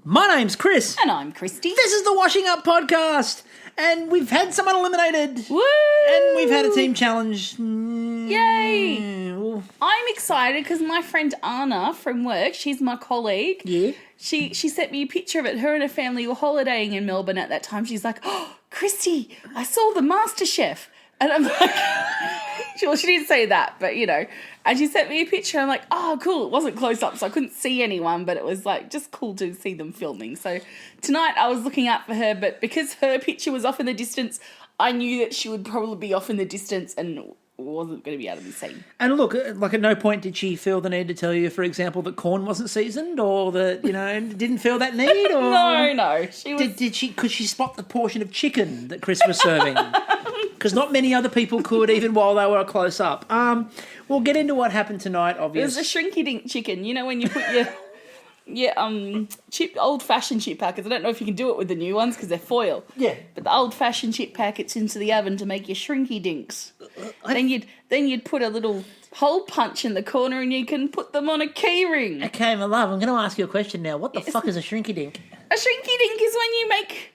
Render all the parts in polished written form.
My name's Chris. And I'm Kristie. This is the Washing Up Podcast. And we've had someone eliminated. Woo! And we've had a team challenge. Yay! I'm excited because my friend Anna from work, she's my colleague. Yeah. She sent me a picture of it. Her and her family were holidaying in Melbourne at that time. She's like, oh, Kristie, I saw the Mastechef. And I'm like, well, she didn't say that, but you know. And she sent me a picture. I'm like, oh, cool. It wasn't close up, so I couldn't see anyone, but it was like just cool to see them filming. So tonight I was looking out for her, but because her picture was off in the distance, I knew that she would probably be off in the distance and wasn't going to be able to be seen. And look, like at no point did she feel the need to tell you, for example, that corn wasn't seasoned, or that, you know, didn't feel that need? Or No. She was... Could she spot the portion of chicken that Chris was serving? Because not many other people could, even while they were close up. We'll get into what happened tonight, obviously. It was a shrinky-dink chicken. You know when you put your old-fashioned chip packets. I don't know if you can do it with the new ones because they're foil. Yeah. But the old-fashioned chip packets into the oven to make your shrinky-dinks. Then you'd put a little hole punch in the corner and you can put them on a key ring. Okay, my love, I'm going to ask you a question now. What the fuck is a shrinky-dink? A shrinky-dink is when you make...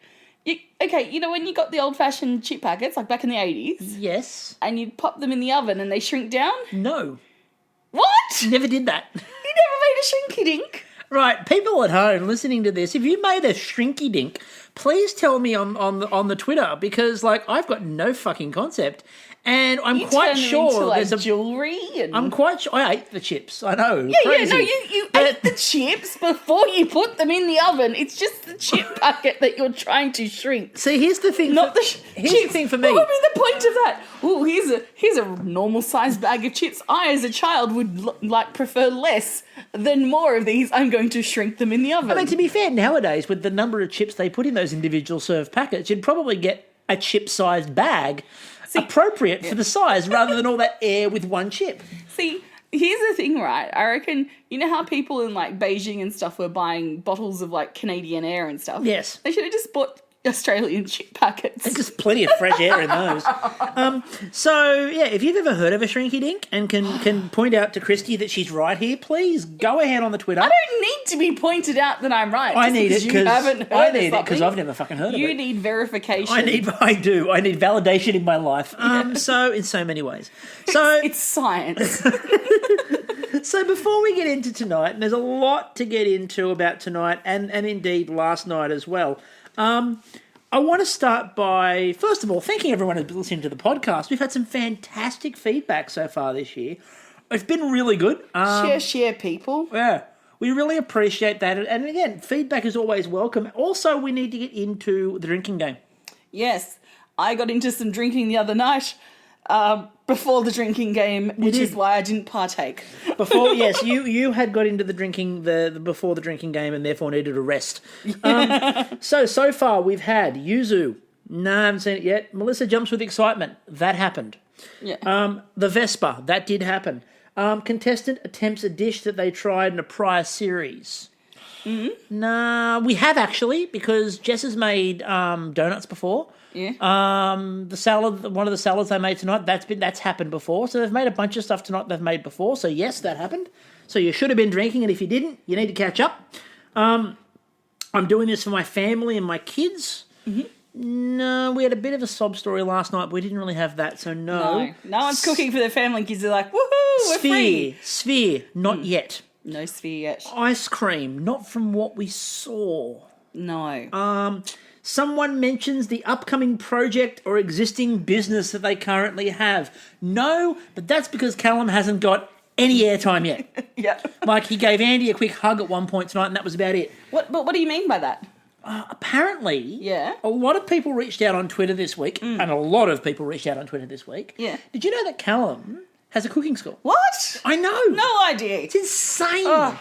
you know when you got the old-fashioned chip packets, like back in the 80s? Yes. And you'd pop them in the oven and they shrink down? No. What? Never did that. You never made a shrinky-dink? Right, people at home listening to this, if you made a shrinky-dink, please tell me on the Twitter, because, like, I've got no fucking concept. And I'm quite sure there's a jewellery. I'm quite sure I ate the chips. I know. You ate the chips before you put them in the oven. It's just the chip packet that you're trying to shrink. See, here's the thing. Here's the thing for me. What would be the point of that? Oh, here's a normal sized bag of chips. I, as a child, would prefer less than more of these. I'm going to shrink them in the oven. I mean, to be fair, nowadays with the number of chips they put in those individual served packets, you'd probably get a chip-sized bag. Appropriate for the size rather than all that air with one chip. See, here's the thing, right? I reckon, you know how people in like Beijing and stuff were buying bottles of like Canadian Air and stuff? Yes. They should have just bought Australian chip packets. There's just plenty of fresh air in those. So, yeah, if you've ever heard of a shrinky-dink and can point out to Kristie that she's right here, please go ahead on the Twitter. I don't need to be pointed out that I'm right. I need it because I've you never fucking heard of it. You need verification. I do. I need validation in my life. So, in so many ways. So it's science. So before we get into tonight, and there's a lot to get into about tonight and indeed last night as well, I want to start by, first of all, thanking everyone who's listening to the podcast. We've had some fantastic feedback so far this year. It's been really good. Share, people. Yeah, we really appreciate that. And again, feedback is always welcome. Also, we need to get into the drinking game. Yes, I got into some drinking the other night before the drinking game, which is why I didn't partake. Yes, you had got into the drinking before the drinking game and therefore needed a rest. So far we've had Yuzu. No, I haven't seen it yet. Melissa jumps with excitement. That happened. Yeah. The Vespa. That did happen. Contestant attempts a dish that they tried in a prior series. Mm-hmm. Nah, we have actually, because Jess has made donuts before. Yeah. The salad, one of the salads they made tonight, that's happened before. So they've made a bunch of stuff tonight they've made before. So yes, that happened. So you should have been drinking, and if you didn't, you need to catch up. I'm doing this for my family and my kids. Mm-hmm. No, we had a bit of a sob story last night, but we didn't really have that, so no. No one's cooking for their family. Kids are like, woohoo, we're free. Sphere, not yet. No sphere yet. Ice cream, not from what we saw. No. Someone mentions the upcoming project or existing business that they currently have. No, but that's because Callum hasn't got any airtime yet. Yeah. Like, he gave Andy a quick hug at one point tonight, and that was about it. What do you mean by that? Apparently, a lot of people reached out on Twitter this week, and a lot of people reached out on Twitter this week. Yeah. Did you know that Callum has a cooking school? What? I know. No idea. It's insane.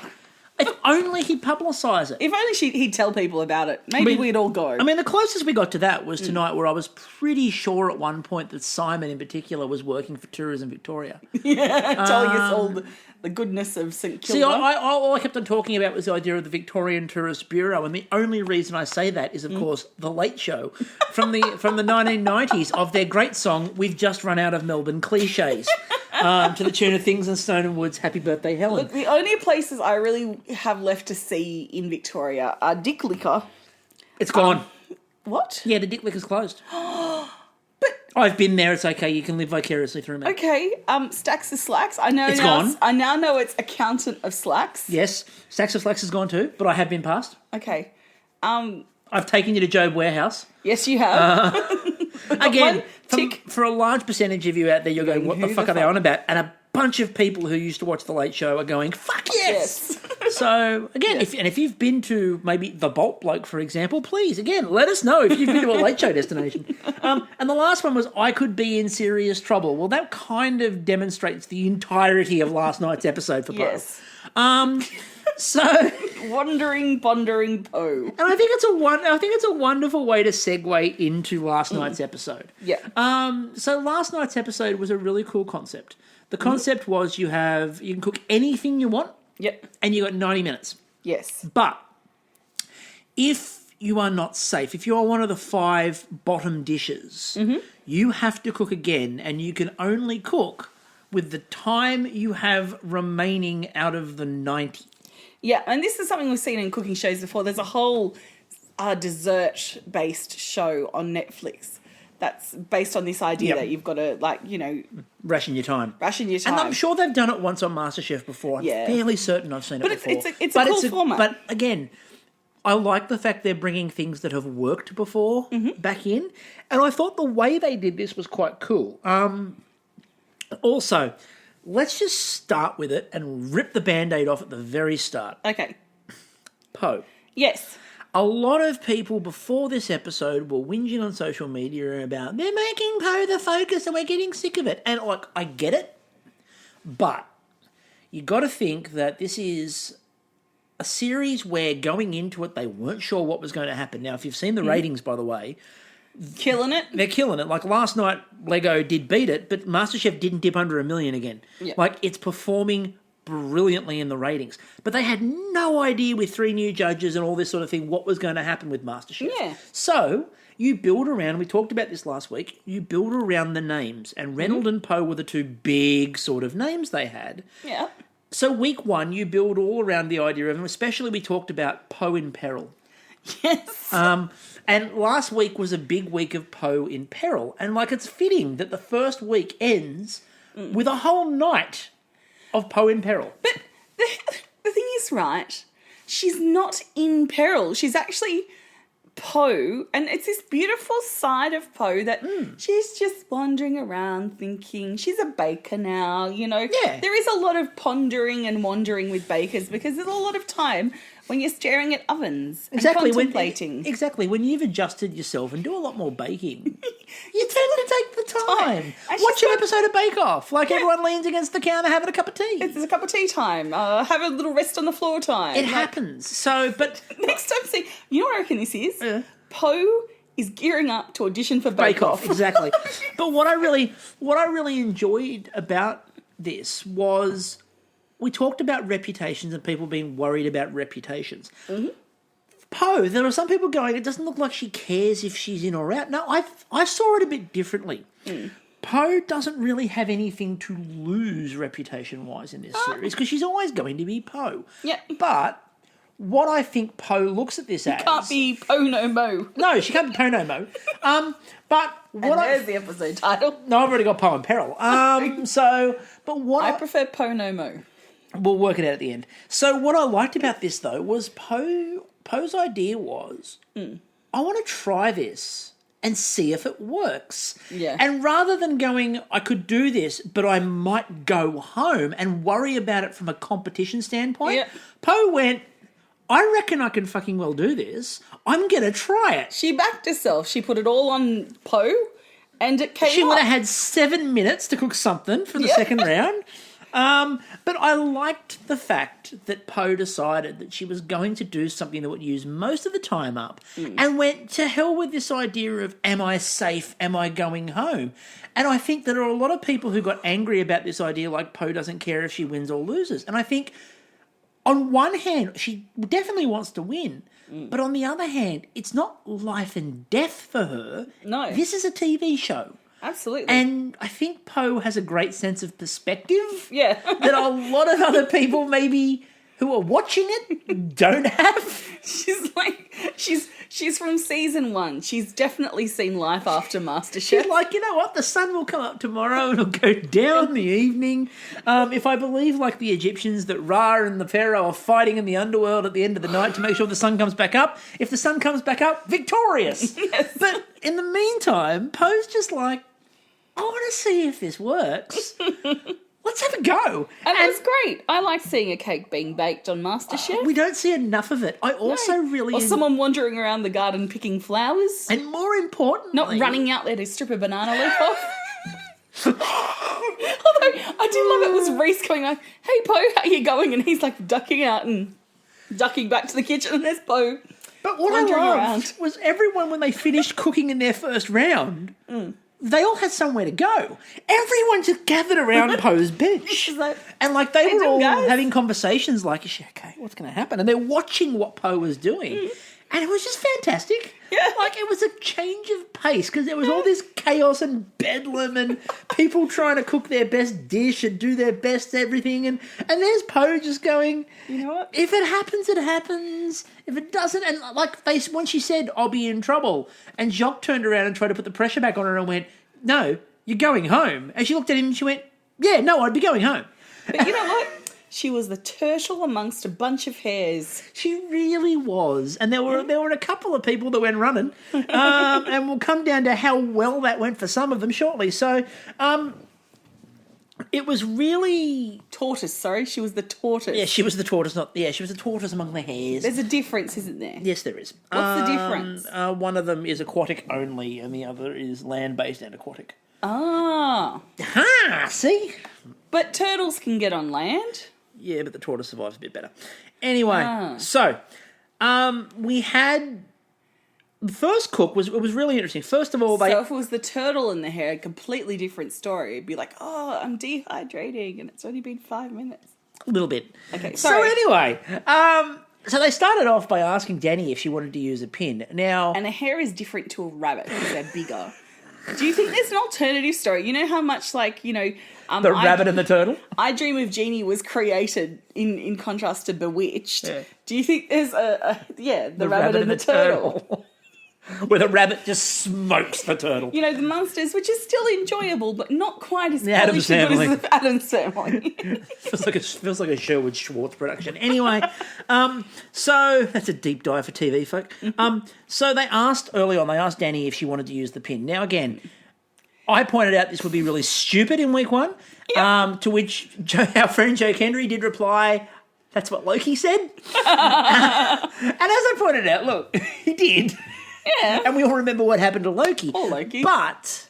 If only he'd publicise it. If only he'd tell people about it. Maybe we'd all go. I mean, the closest we got to that was tonight, where I was pretty sure at one point that Simon in particular was working for Tourism Victoria. Yeah, telling us all the goodness of St Kilda. See, all I kept on talking about was the idea of the Victorian Tourist Bureau, and the only reason I say that is, of course, The Late Show from the 1990s of their great song, "We've Just Run Out of Melbourne Cliches." to the tune of Things in Stone and Woods, Happy Birthday, Helen. Look, the only places I really have left to see in Victoria are Dick Liquor. It's gone. What? Yeah, the Dick Liquor's closed. But I've been there. It's okay. You can live vicariously through me. Okay. Stacks of Slacks. I know It's now. gone. I now know it's Accountant of Slacks. Yes, Stacks of Flax is gone too, but I have been past. Okay. I've taken you to Job Warehouse. Yes, you have. Again, Tick. for a large percentage of you out there, you're going, what the fuck are they on about? And a bunch of people who used to watch The Late Show are going, fuck yes! So, again, if you've been to maybe the Bolt Bloke, for example, please, again, let us know if you've been to a Late Show destination. And the last one was, I could be in serious trouble. Well, that kind of demonstrates the entirety of last night's episode for Poe. Yes. So, Wandering, pondering Poe. and I think it's a wonderful way to segue into last night's episode. Yeah. So last night's episode was a really cool concept. The concept was you can cook anything you want, Yep. and you got 90 minutes. Yes. But if you are not safe, if you are one of the 5 bottom dishes, you have to cook again, and you can only cook with the time you have remaining out of the 90. Yeah, and this is something we've seen in cooking shows before. There's a whole dessert-based show on Netflix that's based on this idea that you've got to, Ration your time. ration your time. And I'm sure they've done it once on Mastechef before. I'm fairly certain I've seen it before. But it's a cool format. But again, I like the fact they're bringing things that have worked before back in. And I thought the way they did this was quite cool. Also, let's just start with it and rip the Band-Aid off at the very start. Okay. Poe. Yes. A lot of people before this episode were whinging on social media about they're making Poe the focus and we're getting sick of it. And I get it, but you got to think that this is a series where going into it they weren't sure what was going to happen. Now, if you've seen the ratings, by the way, Killing it. they're killing it. Like last night, Lego did beat it, but MasterChef didn't dip under 1 million again. Yeah. Like it's performing brilliantly in the ratings. But they had no idea with 3 new judges and all this sort of thing what was going to happen with MasterChef. Yeah. So you build around, we talked about this last week, you build around the names. And Reynolds and Poe were the 2 big sort of names they had. Yeah. So week 1, you build all around the idea of them, especially we talked about Poe in Peril. Yes. And last week was a big week of Poe in Peril. And it's fitting that the first week ends with a whole night of Poe in Peril. But the thing is, right, she's not in peril. She's actually Poe, and it's this beautiful side of Poe that she's just wandering around thinking she's a baker now, Yeah. There is a lot of pondering and wandering with bakers because there's a lot of time when you're staring at ovens and contemplating. Exactly. When you've adjusted yourself and do a lot more baking, you tend to take the time. And Watch she's an got- episode of Bake Off. Everyone leans against the counter having a cup of tea. It's a cup of tea time. Have a little rest on the floor time. It happens. So, but Next time, see, you know what I reckon this is? Poe is gearing up to audition for Bake Off. Exactly. But what I really enjoyed about this was we talked about reputations and people being worried about reputations. Poe, there are some people going, it doesn't look like she cares if she's in or out. No, I saw it a bit differently. Poe doesn't really have anything to lose reputation-wise in this series because she's always going to be Poe. Yeah. But what I think Poe looks at this as... Can't be Poe no mo. No, she can't be Poe no mo. But what There's the episode title. No, I've already got Poe in Peril. But what I prefer Poe no mo. We'll work it out at the end. So what I liked about this, though, was Poe's idea was, I want to try this and see if it works. Yeah. And rather than going, I could do this, but I might go home and worry about it from a competition standpoint, Yeah. Poe went, I reckon I can fucking well do this. I'm going to try it. She backed herself. She put it all on Poe, and it came She up. would have had 7 minutes to cook something for the second round. But I liked the fact that Poe decided that she was going to do something that would use most of the time up and went to hell with this idea of, am I safe? Am I going home? And I think there are a lot of people who got angry about this idea, like Poe doesn't care if she wins or loses. And I think on one hand, she definitely wants to win. But on the other hand, it's not life and death for her. No. This is a TV show. Absolutely. And I think Poe has a great sense of perspective Yeah. that a lot of other people maybe who are watching it don't have. She's from season 1. She's definitely seen life after MasterChef. She's like, you know what? The sun will come up tomorrow and it'll go down in the evening. If I believe, like the Egyptians, that Ra and the Pharaoh are fighting in the underworld at the end of the night to make sure the sun comes back up. If the sun comes back up, victorious. Yes. But in the meantime, Poe's just like, I want to see if this works. Let's have a go. And it was great. I like seeing a cake being baked on MasterChef. We don't see enough of it. I also really... Or someone wandering around the garden picking flowers. And more importantly... Not running out there to strip a banana leaf off. Although, I did love it was Reese going like, hey, Poe, how you going? And he's like ducking out and ducking back to the kitchen and there's Poe. But what I loved was everyone, when they finished cooking in their first round... They all had somewhere to go. Everyone just gathered around Poe's bench. And like they were all having conversations like, is she okay? What's going to happen? And they're watching what Poe was doing. And it was just fantastic. Yeah. Like it was a change of pace because there was all this chaos and bedlam and people trying to cook their best dish and do their best everything. And there's Poe just going, you know what? If it happens, it happens. If it doesn't, and like when she said, I'll be in trouble, and Jacques turned around and tried to put the pressure back on her and went, no, you're going home. And she looked at him and she went, yeah, no, I'd be going home. But you know what? She was the turtle amongst a bunch of hares. She really was. And there were a couple of people that went running. And we'll come down to how well that went for some of them shortly. So it was really... Tortoise, sorry. She was the tortoise. Yeah, she was the tortoise, she was the tortoise among the hares. There's a difference, isn't there? Yes, there is. What's the difference? One of them is aquatic only and the other is land-based and aquatic. Ah. See? But turtles can get on land. Yeah, but the tortoise survives a bit better. Anyway, so we had... The first cook was really interesting. First of all, So if it was the turtle and the hare, a completely different story. It'd be like, oh, I'm dehydrating and it's only been 5 minutes. A little bit. Okay, sorry. So anyway, so they started off by asking Danny if she wanted to use a pin. Now... And a hare is different to a rabbit because they're bigger. Do you think there's an alternative story? You know how much, like, you know... the rabbit and the turtle? I Dream of Jeannie was created in contrast to Bewitched. Yeah. Do you think there's the rabbit and the turtle? Where the rabbit just smokes the turtle. You know, the Monsters, which is still enjoyable, but not quite as Addams Family. good as the Addams Family. feels like a Sherwood Schwartz production. Anyway, so that's a deep dive for TV folk. So they asked Danny if she wanted to use the pin. Now again, I pointed out this would be really stupid in week 1. Yep. To which our friend Joe Kendry did reply, "That's what Loki said." And as I pointed out, look, he did. Yeah. And we all remember what happened to Loki. Poor Loki. But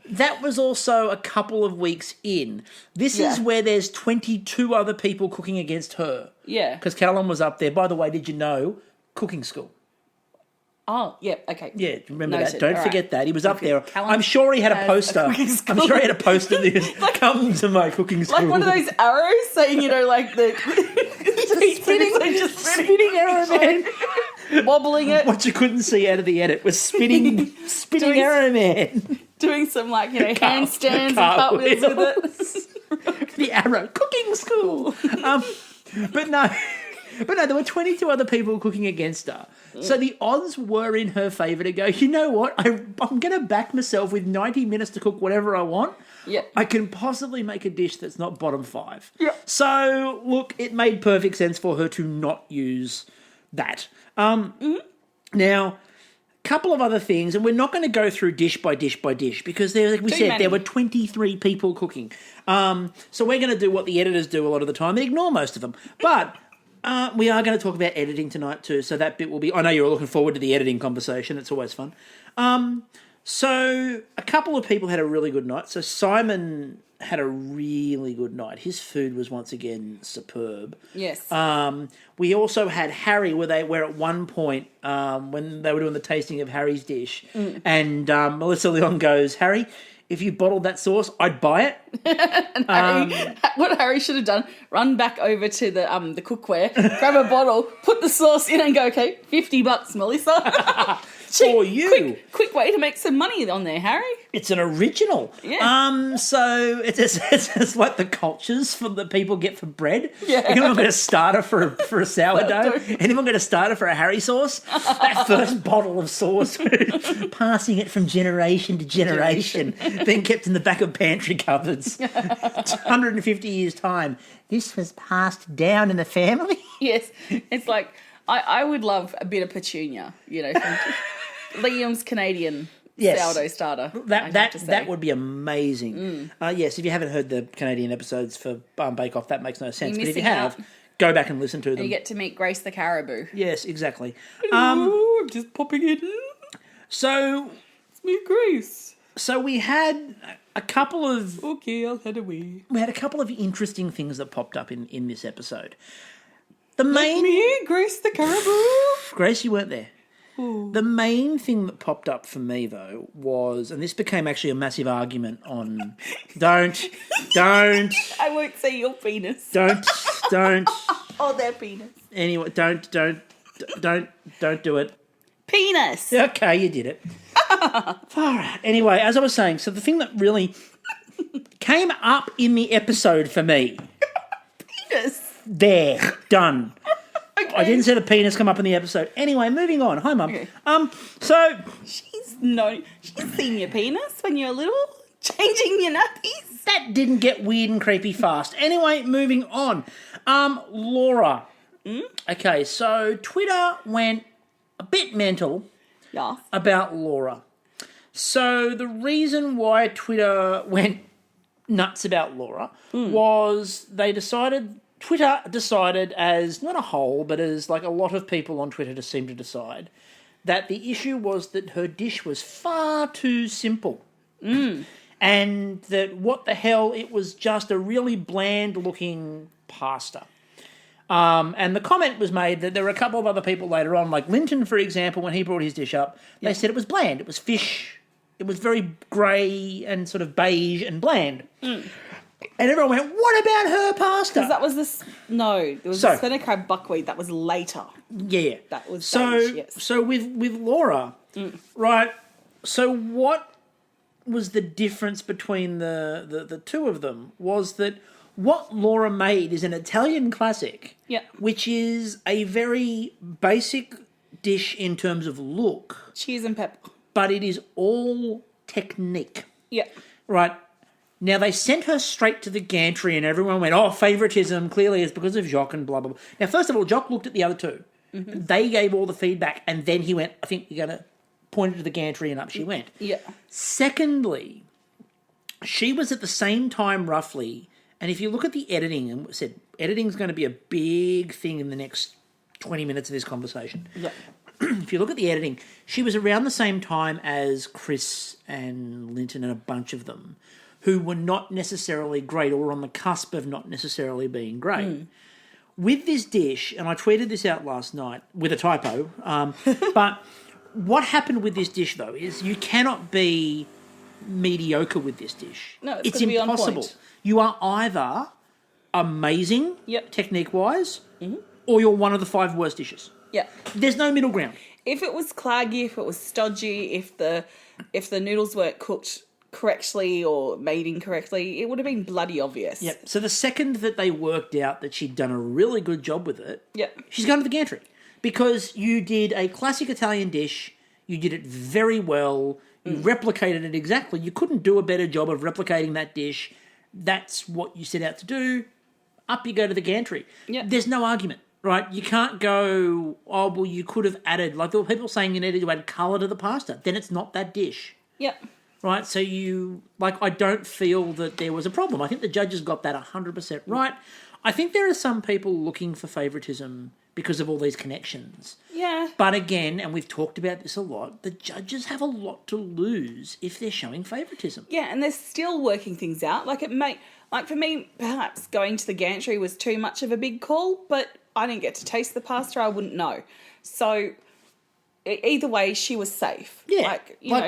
that was also a couple of weeks in. This is where there's 22 other people cooking against her. Yeah. Because Callum was up there. By the way, did you know? Cooking school. Oh, yeah, okay. Yeah, remember Noted. that. Don't forget that. He was up there. Callum I'm sure he had a poster. I'm sure he had a poster of this. Come to my cooking school. Like one of those arrows saying, you know, like the... spinning arrow man. Wobbling it. What you couldn't see out of the edit was spinning arrow man. Doing some, like, you know, handstands and cartwheels with it. The arrow. Cooking school. But no, there were 22 other people cooking against her. So the odds were in her favour to go, you know what, I'm going to back myself with 90 minutes to cook whatever I want. Yep. I can possibly make a dish that's not bottom 5. Yep. So, look, it made perfect sense for her to not use that. Now, a couple of other things, and we're not going to go through dish by dish by dish because, like we said, there were 23 people cooking. So we're going to do what the editors do a lot of the time and ignore most of them. But... we are going to talk about editing tonight too, so that bit will be... I know you're all looking forward to the editing conversation. It's always fun. So a couple of people had a really good night. So Simon had a really good night. His food was once again superb. Yes. We also had Harry, where at one point, when they were doing the tasting of Harry's dish, and Melissa Leon goes, Harry... If you bottled that sauce, I'd buy it. And Harry, what Harry should have done, run back over to the cookware, grab a bottle, put the sauce in and go, okay, $50, Melissa. for you. Quick way to make some money on there, Harry. It's an original. Yeah. So it's like the cultures for the people get for bread. Yeah. Anyone got a starter for a sourdough? Anyone got a starter for a Harry sauce? That first bottle of sauce, passing it from generation to generation, being kept in the back of pantry cupboards. 150 years' time. This was passed down in the family. Yes. It's like, I would love a bit of petunia, from Liam's Canadian sourdough starter. That would be amazing. Yes, if you haven't heard the Canadian episodes for Bake Off, that makes no sense. But if you have, go back and listen to them. And you get to meet Grace the caribou. Yes, exactly. I'm just popping in. So it's me, Grace. So we had a couple of... Okay, I'll head away. We had a couple of interesting things that popped up in this episode. Me, Grace the caribou. Grace, you weren't there. Ooh. The main thing that popped up for me, though, was... And this became actually a massive argument on... Don't. I won't say your penis. Don't. Oh, their penis. Anyway, don't do it. Penis. Okay, you did it. Far out. Anyway, as I was saying, so the thing that really came up in the episode for me... Penis. There. Done. Okay. I didn't see the penis come up in the episode. Anyway, moving on. Hi, Mum. Okay. So... She's seen your penis when you're little, changing your nappies. That didn't get weird and creepy fast. Anyway, moving on. Laura. Okay, so Twitter went a bit mental about Laura. So the reason why Twitter went nuts about Laura was Twitter decided, as not a whole, but as like a lot of people on Twitter seem to decide, that the issue was that her dish was far too simple. And that what the hell, it was just a really bland-looking pasta. And the comment was made that there were a couple of other people later on, like Lynton, for example, when he brought his dish up, they said it was bland. It was fish. It was very grey and sort of beige and bland. And everyone went, what about her pasta? Because that was there was the spinner crab buckwheat that was later. Yeah. That was beige, yes. So with Laura, right, so what was the difference between the two of them was that what Laura made is an Italian classic, which is a very basic dish in terms of look. Cheese and pepper. But it is all technique. Yeah. Right. Now, they sent her straight to the gantry and everyone went, favouritism, clearly it's because of Jock and blah, blah, blah. Now, first of all, Jock looked at the other two. They gave all the feedback and then he went, I think you're going to point it to the gantry, and up she went. Yeah. Secondly, she was at the same time roughly, and if you look at the editing, and said editing's going to be a big thing in the next 20 minutes of this conversation. Yeah. If you look at the editing, she was around the same time as Chris and Lynton and a bunch of them, who were not necessarily great or were on the cusp of not necessarily being great. With this dish, and I tweeted this out last night with a typo, but what happened with this dish, though, is you cannot be mediocre with this dish. No, it's impossible. Be on point. You are either amazing, technique-wise, or you're one of the 5 worst dishes. Yeah. There's no middle ground. If it was claggy, if it was stodgy, if the noodles weren't cooked correctly or made incorrectly, it would have been bloody obvious. Yep. So the second that they worked out that she'd done a really good job with it, she's going to the gantry. Because you did a classic Italian dish, you did it very well, you replicated it exactly. You couldn't do a better job of replicating that dish. That's what you set out to do. Up you go to the gantry. Yeah. There's no argument, right? You can't go, you could have added, like there were people saying you needed to add colour to the pasta. Then it's not that dish. Yeah. Right, so I don't feel that there was a problem. I think the judges got that 100% right. I think there are some people looking for favouritism because of all these connections. Yeah. But again, and we've talked about this a lot, the judges have a lot to lose if they're showing favouritism. Yeah, and they're still working things out. For me, perhaps going to the gantry was too much of a big call, but I didn't get to taste the pasta, I wouldn't know. So either way, she was safe. Yeah,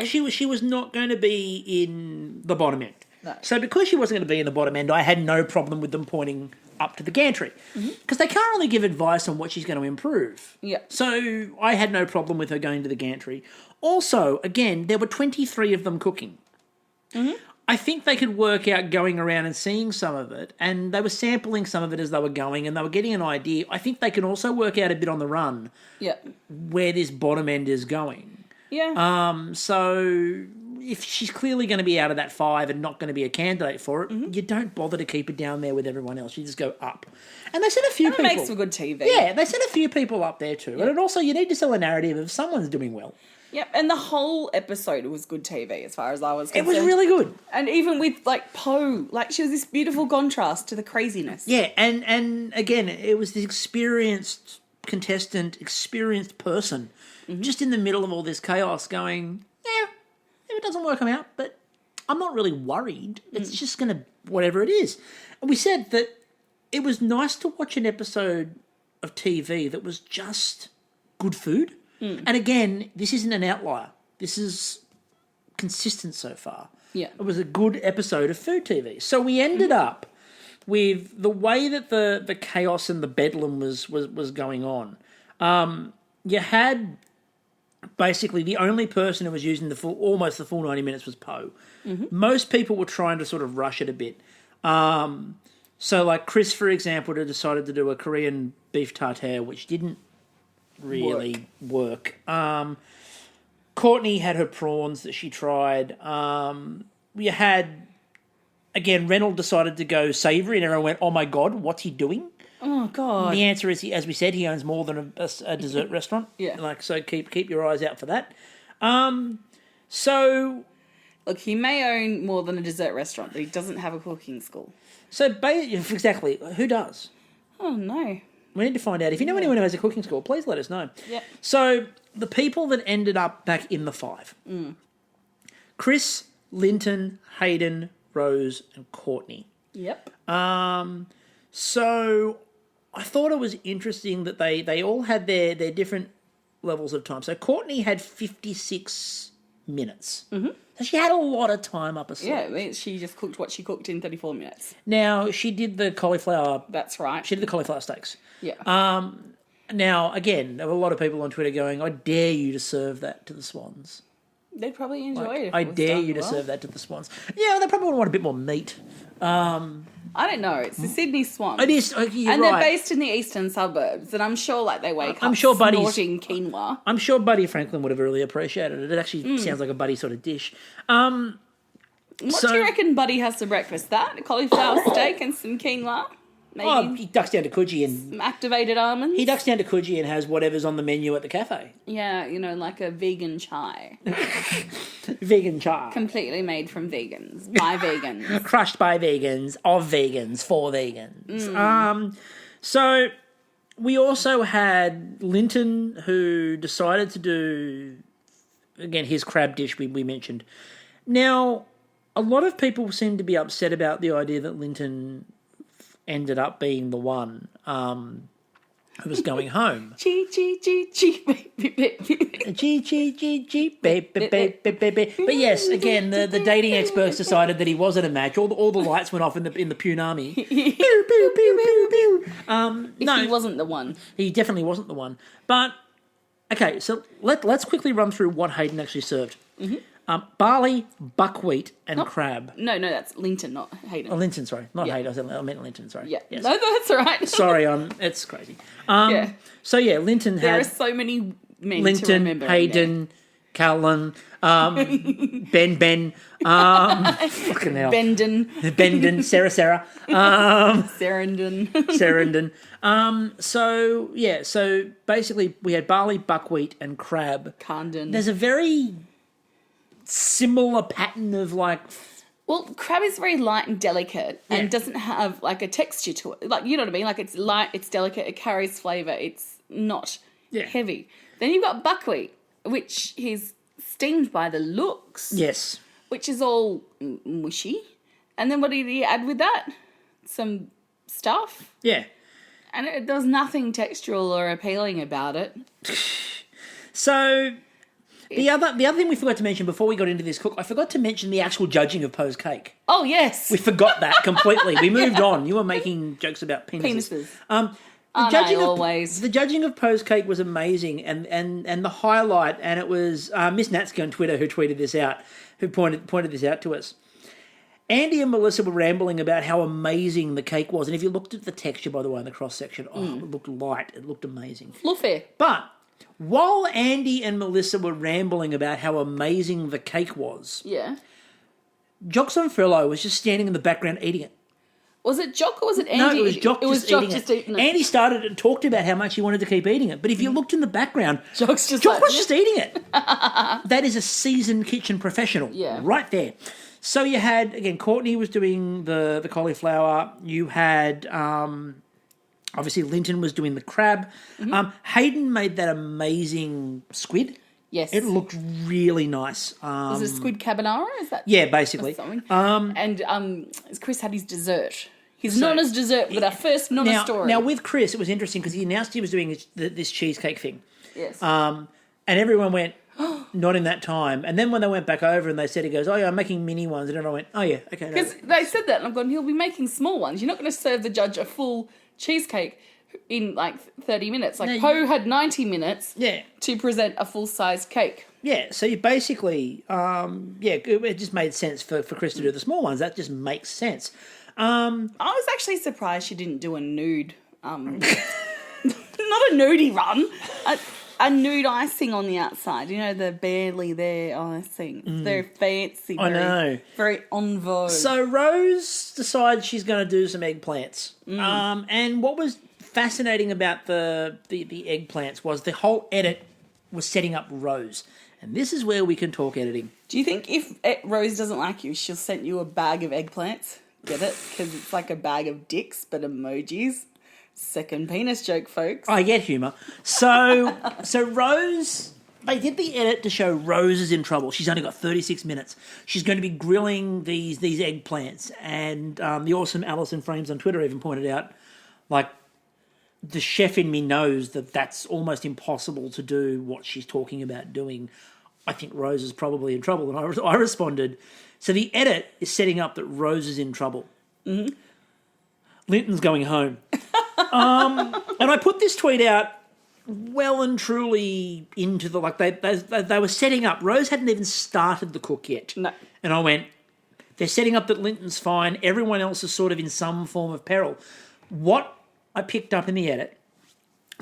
she was not going to be in the bottom end. No. So because she wasn't going to be in the bottom end, I had no problem with them pointing up to the gantry. Because they can't really give advice on what she's going to improve. Yeah. So I had no problem with her going to the gantry. Also, again, there were 23 of them cooking. I think they could work out going around and seeing some of it, and they were sampling some of it as they were going, and they were getting an idea. I think they can also work out a bit on the run where this bottom end is going. Yeah. So if she's clearly going to be out of that 5 and not going to be a candidate for it, you don't bother to keep her down there with everyone else. You just go up. And they sent a few people. It makes for good TV. Yeah, they sent a few people up there too. And it also, you need to sell a narrative of someone's doing well. Yep, and the whole episode was good TV as far as I was concerned. It was really good. And even with, like, Poe, like, she was this beautiful contrast to the craziness. Yeah, and again, it was this experienced contestant, experienced person, just in the middle of all this chaos going, yeah, if it doesn't work, I'm out, but I'm not really worried. It's just going to, whatever it is. And we said that it was nice to watch an episode of TV that was just good food. And again, this isn't an outlier. This is consistent so far. Yeah. It was a good episode of food TV. So we ended up with the way that the chaos and the bedlam was going on. You had basically the only person who was using almost the full 90 minutes was Poe. Most people were trying to sort of rush it a bit. So like Chris, for example, had decided to do a Korean beef tartare, which didn't really work. Courtney had her prawns that she tried. You had, again, Reynolds decided to go savoury, and everyone went, oh my God, what's he doing? Oh, God. The answer is, as we said, he owns more than a dessert restaurant. Yeah. So keep your eyes out for that. So... Look, he may own more than a dessert restaurant, but he doesn't have a cooking school. So, exactly, who does? Oh, no. We need to find out. If you know anyone who has a cooking school, please let us know. Yeah. So, the people that ended up back in the 5. Chris, Lynton, Hayden, Rose, and Courtney. Yep. So, I thought it was interesting that they all had their different levels of time. So, Courtney had 56 minutes. So she had a lot of time up her sleeve. Yeah, I mean, she just cooked what she cooked in 34 minutes. Now, she did the cauliflower... That's right. She did the cauliflower steaks. Yeah. Now, again, there were a lot of people on Twitter going, I dare you to serve that to the Swans. They'd probably enjoy it if I it was dare done you to well. serve that to the Swans. Yeah, they probably would want a bit more meat. I don't know. It's the Sydney Swans. It is. You're and right. they're based in the eastern suburbs, and I'm sure like they wake I'm up sure Buddy's- snorting quinoa. I'm sure Buddy Franklin would have really appreciated it. It actually sounds like a Buddy sort of dish. What do you reckon Buddy has for breakfast? That? A cauliflower steak and some quinoa? Maybe He ducks down to Coogee and... some activated almonds? He ducks down to Coogee and has whatever's on the menu at the cafe. Yeah, like a vegan chai. Vegan chai. Completely made from vegans, by vegans. Crushed by vegans, of vegans, for vegans. So we also had Lynton, who decided to do, again, his crab dish we mentioned. Now, a lot of people seem to be upset about the idea that Lynton ended up being the one who was going home. Chee, chee, chee, chee, baby, baby. Gee, gee, gee, gee, baby, baby, baby. But yes, again, the dating experts decided that he wasn't a match. All the lights went off in the Punami. Pew, pew, pew, pew, pew. No, He wasn't the one. he definitely wasn't the one. But okay, so let's quickly run through what Hayden actually served. Barley, buckwheat, and crab. No, that's Lynton, not Hayden. Oh, Lynton, sorry, not Yeah. Hayden. I meant Lynton. Sorry. Yeah. Yes. No, that's all right. Sorry, it's crazy. Yeah. So yeah, Lynton There are had so many men to Lynton, remember. Hayden, Callan, Ben, fucking hell, Bendon, Sarah, Serendon. So basically we had barley, buckwheat, and crab. Condon. There's a very similar pattern of like... Well, crab is very light and delicate and doesn't have like a texture to it. Like, you know what I mean? Like, it's light, it's delicate, it carries flavour, it's not heavy. Then you've got buckwheat, which is steamed by the looks. Yes. Which is all mushy. And then what do you add with that? Some stuff. Yeah. And there was nothing textural or appealing about it. So... The other thing we forgot to mention before we got into this cook, I forgot to mention the actual judging of Poe's cake. Oh, yes. We forgot that completely. We moved on. You were making jokes about penises. The judging of Poe's cake was amazing, and the highlight, and it was Miss Natsky on Twitter who tweeted this out, who pointed this out to us. Andy and Melissa were rambling about how amazing the cake was, and if you looked at the texture, by the way, in the cross section, it looked light. It looked amazing. Fluffy. But while Andy and Melissa were rambling about how amazing the cake was, Joxon Frillo was just standing in the background eating it. Was it Jock or was it Andy? No, it was Jock just eating it. Andy started and talked about how much he wanted to keep eating it. But if you looked in the background, Jock was just eating it. That is a seasoned kitchen professional right there. So you had, again, Courtney was doing the cauliflower. You had, obviously, Lynton was doing the crab. Hayden made that amazing squid. Yes. It looked really nice. Was it squid carbonara? Is that? Yeah, basically. Something? And Chris had his dessert. His Nonna's dessert with our first Nonna story. Now, with Chris, it was interesting because he announced he was doing this cheesecake thing. Yes. And everyone went, not in that time. And then when they went back over and they said, he goes, oh, yeah, I'm making mini ones. And everyone went, oh, yeah, okay. Because they said that, and I've gone, he'll be making small ones. You're not going to serve the judge a full cheesecake in, 30 minutes. Poe had 90 minutes to present a full-size cake. Yeah, so you basically, it just made sense for Chris to do the small ones. That just makes sense. I was actually surprised she didn't do a nude, not a nudie run, a nude icing on the outside. You know, the barely there icing. It's very fancy. I know. Very en vogue. So Rose decides she's going to do some eggplants. And what was fascinating about the eggplants was the whole edit was setting up Rose. And this is where we can talk editing. Do you think if Rose doesn't like you, she'll send you a bag of eggplants? Get it? Because it's like a bag of dicks, but emojis. Second penis joke, folks. I get humour. So Rose, they did the edit to show Rose is in trouble. She's only got 36 minutes. She's going to be grilling these eggplants. And the awesome Alison Frames on Twitter even pointed out, the chef in me knows that that's almost impossible to do what she's talking about doing. I think Rose is probably in trouble. And I responded, so the edit is setting up that Rose is in trouble. Mm-hmm. Lynton's going home. And I put this tweet out well and truly into they were setting up. Rose hadn't even started the cook yet. No. And I went, they're setting up that Lynton's fine. Everyone else is sort of in some form of peril. What I picked up in the edit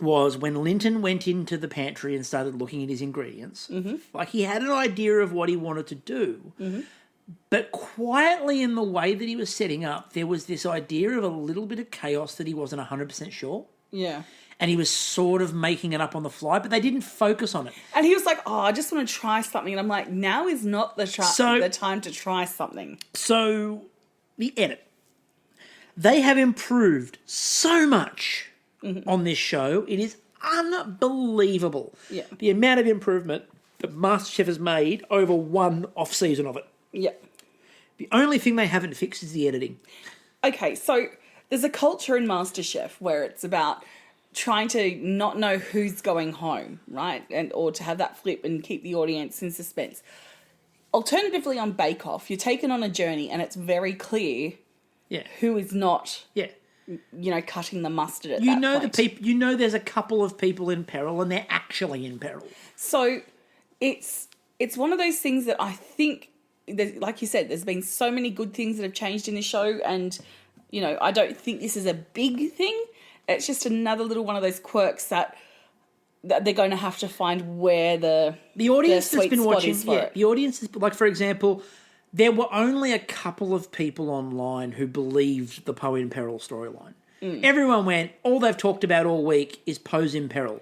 was when Lynton went into the pantry and started looking at his ingredients, he had an idea of what he wanted to do, but quietly in the way that he was setting up, there was this idea of a little bit of chaos that he wasn't 100% sure. Yeah. And he was sort of making it up on the fly, but they didn't focus on it. And he was like, I just want to try something. And I'm like, now is not the time to try something. So, the edit. They have improved so much on this show. It is unbelievable. Yeah. The amount of improvement that Mastechef has made over one off-season of it. Yeah. The only thing they haven't fixed is the editing. Okay, so there's a culture in Mastechef where it's about trying to not know who's going home, right? Or to have that flip and keep the audience in suspense. Alternatively, on Bake Off, you're taken on a journey and it's very clear who is not cutting the mustard at that point. You know there's a couple of people in peril and they're actually in peril. So it's one of those things that I think, like you said, there's been so many good things that have changed in the show, and I don't think this is a big thing. It's just another little one of those quirks that they're going to have to find where the audience that's been watching. The audience is, for example, there were only a couple of people online who believed the Poe in Peril storyline. Everyone went, all they've talked about all week is Poe's in Peril.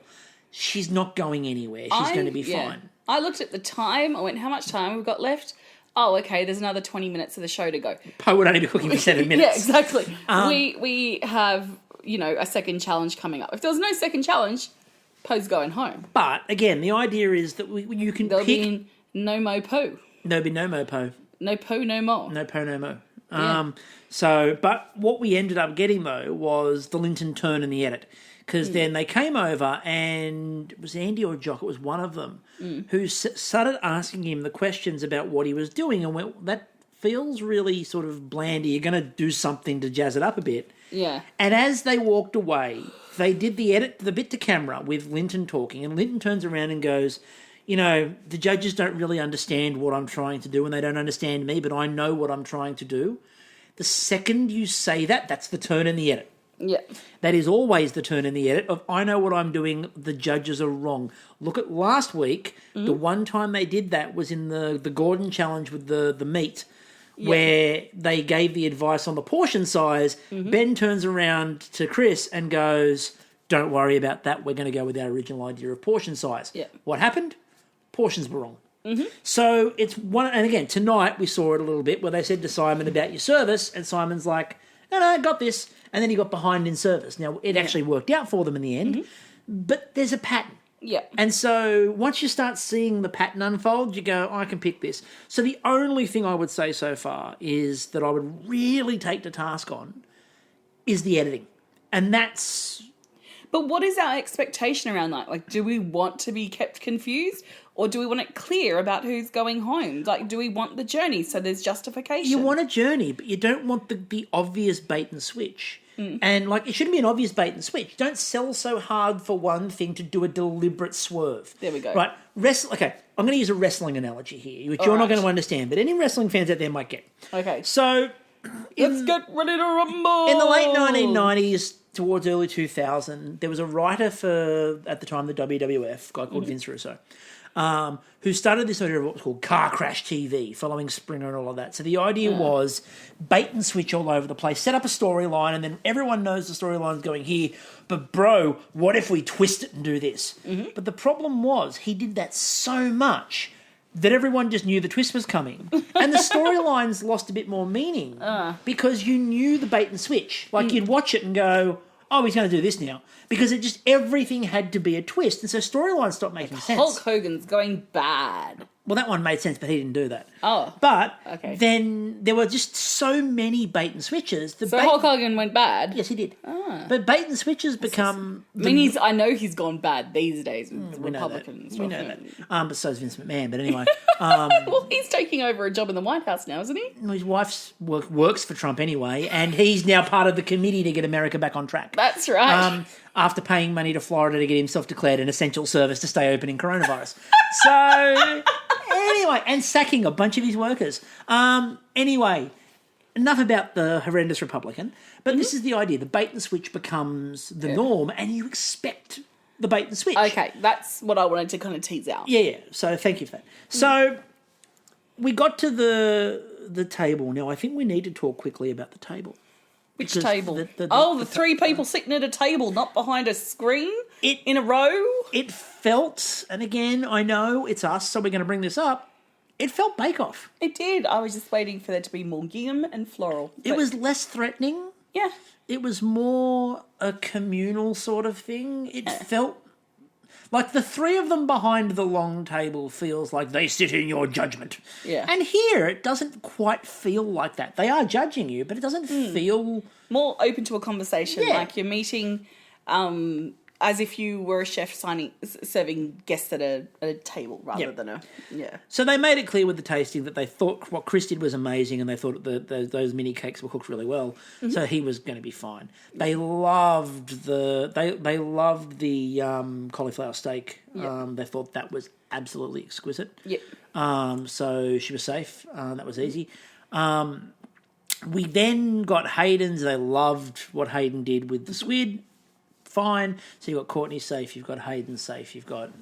She's not going anywhere. She's going to be fine. I looked at the time. I went, how much time have we got left? Oh, okay, there's another 20 minutes of the show to go. Poe would only be cooking for 7 minutes. Yeah, exactly. We have, a second challenge coming up. If there was no second challenge, Poe's going home. But, again, the idea is that you can There'll be no mo Poe. There'll be no mo Poe. No Poe, no mo. No Poe, no mo. Yeah. But what we ended up getting, though, was the Lynton turn in the edit. because then they came over and it was Andy or Jock, it was one of them, who started asking him the questions about what he was doing and went, that feels really sort of bland. You're going to do something to jazz it up a bit. Yeah. And as they walked away, they did the bit to camera with Lynton talking, and Lynton turns around and goes, the judges don't really understand what I'm trying to do and they don't understand me, but I know what I'm trying to do. The second you say that, that's the turn in the edit. Yeah. That is always the turn in the edit of, I know what I'm doing, the judges are wrong. Look at last week, the one time they did that was in the Gordon challenge with the meat, where they gave the advice on the portion size. Ben turns around to Chris and goes, don't worry about that, we're going to go with our original idea of portion size. Yeah. What happened? Portions were wrong. So it's one, and again, tonight we saw it a little bit where they said to Simon about your service, and Simon's like, no, I got this. And then he got behind in service. Now, it actually worked out for them in the end, but there's a pattern. Yeah. And so once you start seeing the pattern unfold, you go, I can pick this. So the only thing I would say so far is that I would really take to task on is the editing. And that's... But what is our expectation around that? Like, do we want to be kept confused, or do we want it clear about who's going home? Like, do we want the journey so there's justification? You want a journey, but you don't want the obvious bait and switch. And, it shouldn't be an obvious bait and switch. Don't sell so hard for one thing to do a deliberate swerve. There we go. Right, okay, I'm going to use a wrestling analogy here, which you're not going to understand, but any wrestling fans out there might get. Okay. So... Let's get ready to rumble! In the late 1990s, towards early 2000, there was a writer at the time, the WWF, a guy called Vince Russo, who started this idea of what was called car crash TV, following Springer and all of that. So the idea was bait and switch all over the place, set up a storyline, and then everyone knows the storyline's going here, but bro, what if we twist it and do this? But the problem was, he did that so much that everyone just knew the twist was coming. And the storylines lost a bit more meaning because you knew the bait and switch. Like, you'd watch it and go, oh, he's going to do this now. Because everything had to be a twist. And so storylines stopped making sense. Hulk Hogan's going bad. Well, that one made sense, but he didn't do that. Oh. But okay. Then there were just so many bait and switches. Hulk Hogan went bad? Yes, he did. But bait and switches become... I know he's gone bad these days with we Republicans. We know that. But so is Vince McMahon. But anyway... well, he's taking over a job in the White House now, isn't he? His wife works for Trump anyway, and he's now part of the committee to get America back on track. That's right. After paying money to Florida to get himself declared an essential service to stay open in coronavirus. So... Anyway, and sacking a bunch of his workers. Anyway, enough about the horrendous Republican, but this is the idea. The bait and switch becomes the norm, and you expect the bait and switch. Okay, that's what I wanted to kind of tease out. Yeah. So thank you for that. So we got to the table. Now, I think we need to talk quickly about the table. Which table? The three people sitting at a table, not behind a screen in a row? It felt, and again, I know it's us, so we're going to bring this up, it felt Bake Off. It did. I was just waiting for there to be more gingham and floral. It was less threatening. Yeah. It was more a communal sort of thing. It felt like the three of them behind the long table feels like they sit in your judgment. Yeah. And here, it doesn't quite feel like that. They are judging you, but it doesn't feel... More open to a conversation. Yeah. Like you're meeting as if you were a chef serving guests at a table rather than a... Yeah. So they made it clear with the tasting that they thought what Chris did was amazing, and they thought those mini cakes were cooked really well. So he was going to be fine. They loved the cauliflower steak. They thought that was absolutely exquisite. Yep. So she was safe. That was easy. We then got Hayden's. They loved what Hayden did with the squid. Fine. So you've got Courtney safe, you've got Hayden safe, you've got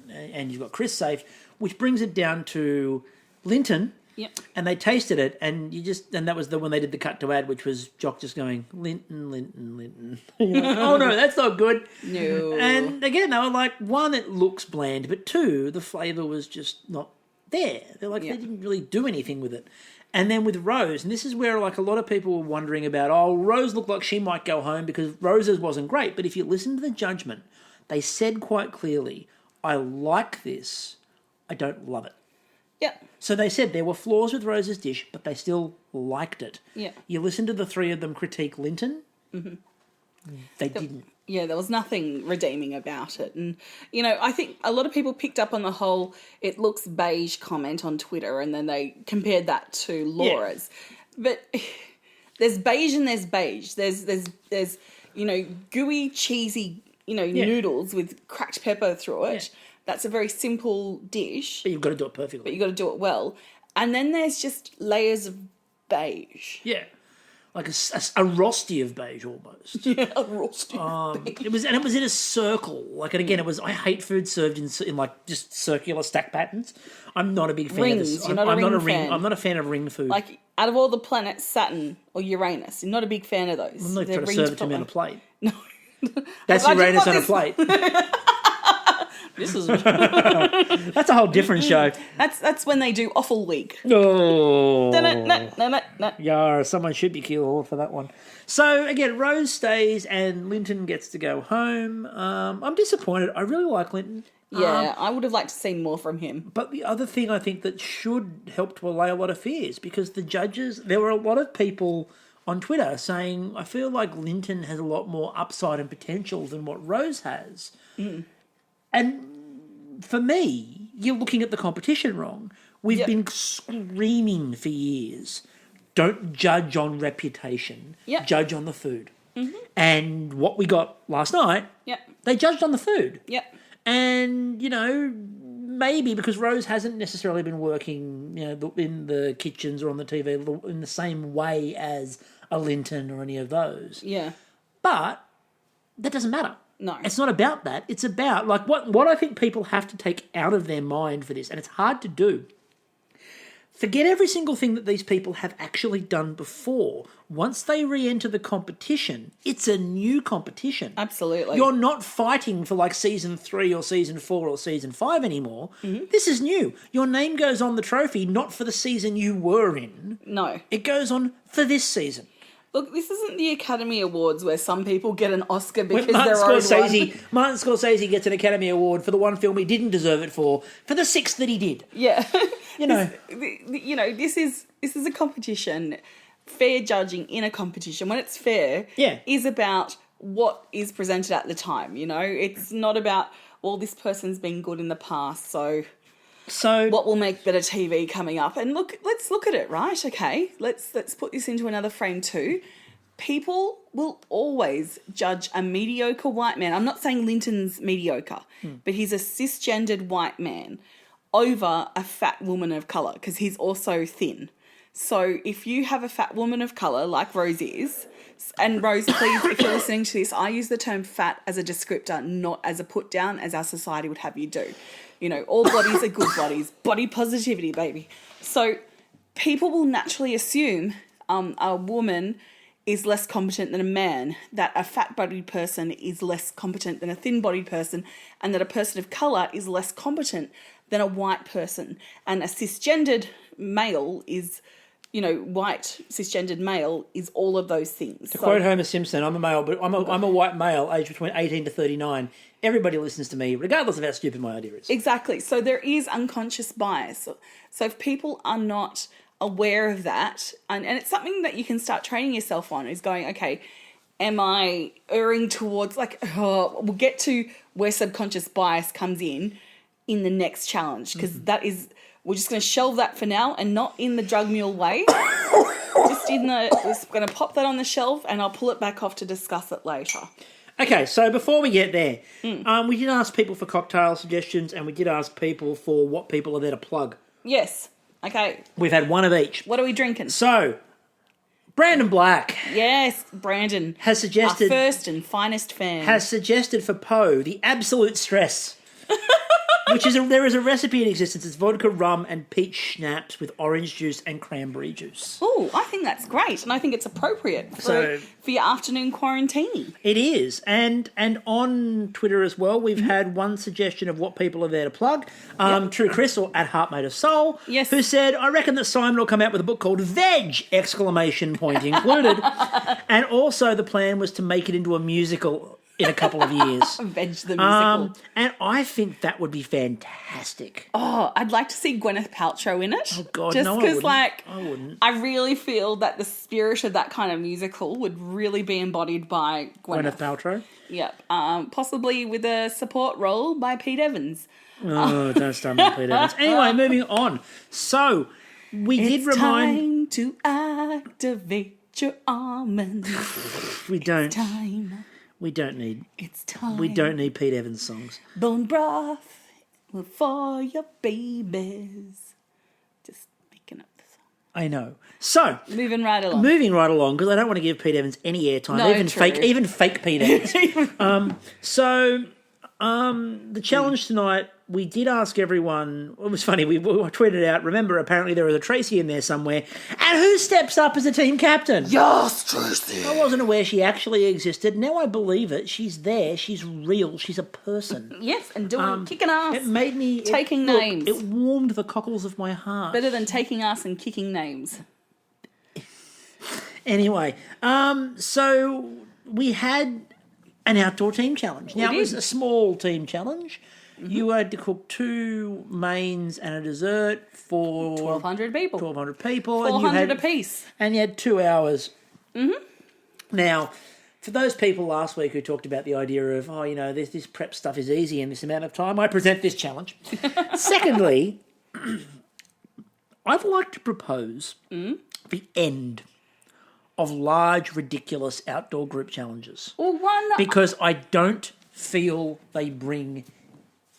Chris safe, which brings it down to Lynton. Yep. And they tasted it, and that was the one they did the cut to add, which was Jock just going, Lynton, Lynton, Lynton. Like, oh no, that's not good. No. And again, they were like, one, it looks bland, but two, the flavour was just not there. They're like, they didn't really do anything with it. And then with Rose, and this is where like a lot of people were wondering about, Rose looked like she might go home because Rose's wasn't great. But if you listen to the judgment, they said quite clearly, I like this, I don't love it. Yeah. So they said there were flaws with Rose's dish, but they still liked it. Yeah. You listen to the three of them critique Lynton, they didn't. Yeah, there was nothing redeeming about it. And, you know, I think a lot of people picked up on the whole "it looks beige" comment on Twitter, and then they compared that to Laura's. But there's beige and there's beige. There's you know, gooey, cheesy, you know, noodles with cracked pepper through it. Yeah. That's a very simple dish. But you've got to do it perfectly. But you've got to do it well. And then there's just layers of beige. Yeah. Like a rosti of beige almost. Yeah, a rosti of beige. It was in a circle. Like, and again, I hate food served in like just circular stack patterns. I'm not a big fan of this. I'm not a fan. I'm not a fan of ring food. Like, out of all the planets, Saturn or Uranus, you're not a big fan of those. I'm not trying to serve it to me on a plate. No. That's Uranus on a plate. This is That's a whole different show. That's when they do Offal Week. Oh, No. yeah, someone should be killed for that one. So again, Rose stays and Lynton gets to go home. I'm disappointed. I really like Lynton. Yeah, I would have liked to see more from him. But the other thing I think that should help to allay a lot of fears, because the judges, there were a lot of people on Twitter saying, I feel like Lynton has a lot more upside and potential than what Rose has. Mm. And for me, you're looking at the competition wrong. We've been screaming for years, don't judge on reputation, judge on the food. Mm-hmm. And what we got last night, they judged on the food. Yep. And, you know, maybe because Rose hasn't necessarily been working, you know, in the kitchens or on the TV in the same way as a Lynton or any of those. Yeah. But that doesn't matter. No. It's not about that. It's about, like, what I think people have to take out of their mind for this, and it's hard to do. Forget every single thing that these people have actually done before. Once they re-enter the competition, it's a new competition. Absolutely. You're not fighting for like season 3 or season 4 or season 5 anymore. Mm-hmm. This is new. Your name goes on the trophy not for the season you were in. No. It goes on for this season. Look, this isn't the Academy Awards where some people get an Oscar because they're owed one. Martin Scorsese gets an Academy Award for the one film he didn't deserve it for the 6 that he did. Yeah. You know. This is a competition. Fair judging in a competition, when it's fair, is about what is presented at the time, you know? It's not about, well, this person's been good in the past, so what will make better TV coming up? And let's look at it, right? Okay, let's put this into another frame too. People will always judge a mediocre white man. I'm not saying Lynton's mediocre, but he's a cisgendered white man over a fat woman of colour because he's also thin. So if you have a fat woman of colour like Rose is, and Rose, please, if you're listening to this, I use the term fat as a descriptor, not as a put down, as our society would have you do. You know, all bodies are good bodies. Body positivity, baby. So people will naturally assume a woman is less competent than a man, that a fat-bodied person is less competent than a thin-bodied person, and that a person of colour is less competent than a white person. And a cisgendered male is, you know, white cisgendered male is all of those things. To quote Homer Simpson, I'm a male, but I'm a white male aged between 18 to 39. Everybody listens to me, regardless of how stupid my idea is. Exactly. So there is unconscious bias. So if people are not aware of that, and it's something that you can start training yourself on, is going, okay, am I erring towards, like, we'll get to where subconscious bias comes in the next challenge, because that is, we're just going to shelve that for now, and not in the drug mule way. We're going to pop that on the shelf, and I'll pull it back off to discuss it later. Okay, so before we get there, we did ask people for cocktail suggestions, and we did ask people for what people are there to plug. Yes. Okay. We've had one of each. What are we drinking? So, Brandon Black. Yes, Brandon. Has suggested... Our first and finest fan. Has suggested for Poe the absolute stress. There is a recipe in existence. It's vodka, rum, and peach schnapps with orange juice and cranberry juice. Oh, I think that's great, and I think it's appropriate for your afternoon quarantine. It is, and on Twitter as well, we've had one suggestion of what people are there to plug. True Crystal at Heart Made of Soul, who said, I reckon that Simon will come out with a book called Veg! Exclamation point included, and also the plan was to make it into a musical. in a couple of years. Veg the musical. And I think that would be fantastic. Oh, I'd like to see Gwyneth Paltrow in it. Oh, God, just no, I because, wouldn't. like, I wouldn't. I really feel that the spirit of that kind of musical would really be embodied by Gwyneth Paltrow? Yep. Possibly with a support role by Pete Evans. Oh, don't start me with Pete Evans. Anyway, moving on. So, we did remind... Time to activate your almonds. We don't. Time. We don't need... It's time. We don't need Pete Evans songs. Bone broth for your babies. Just making up the song. I know. So, moving right along, because I don't want to give Pete Evans any airtime, No, even true. fake Pete Evans. The challenge tonight, we did ask everyone. It was funny. We tweeted out. Remember, apparently there was a Tracy in there somewhere, and who steps up as a team captain? Yes, Tracy. I wasn't aware she actually existed. Now I believe it. She's there. She's real. She's a person. Yes, and kicking ass. It made me taking names. It warmed the cockles of my heart. Better than taking ass and kicking names. Anyway, so we had an outdoor team challenge. Now, it was a small team challenge. Mm-hmm. You had to cook 2 mains and a dessert for 1,200 people. 1,200 people. 400 apiece. And you had 2 hours. Mm-hmm. Now, for those people last week who talked about the idea of, this prep stuff is easy in this amount of time, I present this challenge. Secondly, I'd like to propose the end of large, ridiculous outdoor group challenges. Well, because I don't feel they bring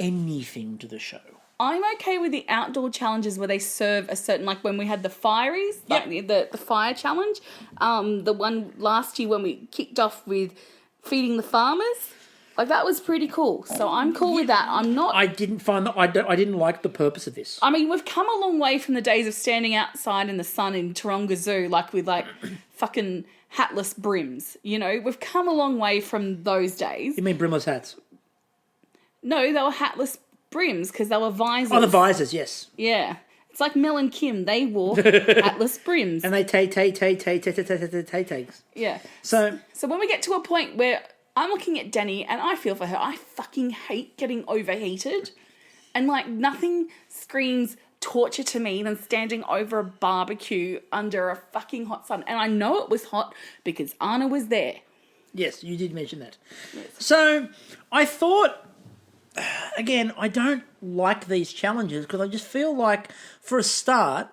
anything to the show. I'm okay with the outdoor challenges where they serve a certain, like when we had the fireys, like the fire challenge, the one last year when we kicked off with feeding the farmers. Like, that was pretty cool. So I'm cool with that. I'm not... I didn't find that... I didn't like the purpose of this. I mean, we've come a long way from the days of standing outside in the sun in Taronga Zoo, like with, like, fucking hatless brims. You know, we've come a long way from those days. You mean brimless hats? No, they were hatless brims because they were visors. Oh, the visors, yes. Yeah. It's like Mel and Kim. They wore hatless brims. And they takes. Yeah. So when we get to a point where I'm looking at Danny and I feel for her, I fucking hate getting overheated. And, like, nothing screams torture to me than standing over a barbecue under a fucking hot sun. And I know it was hot because Anna was there. Yes, you did mention that. Yes. So I thought... Again, I don't like these challenges because I just feel like, for a start,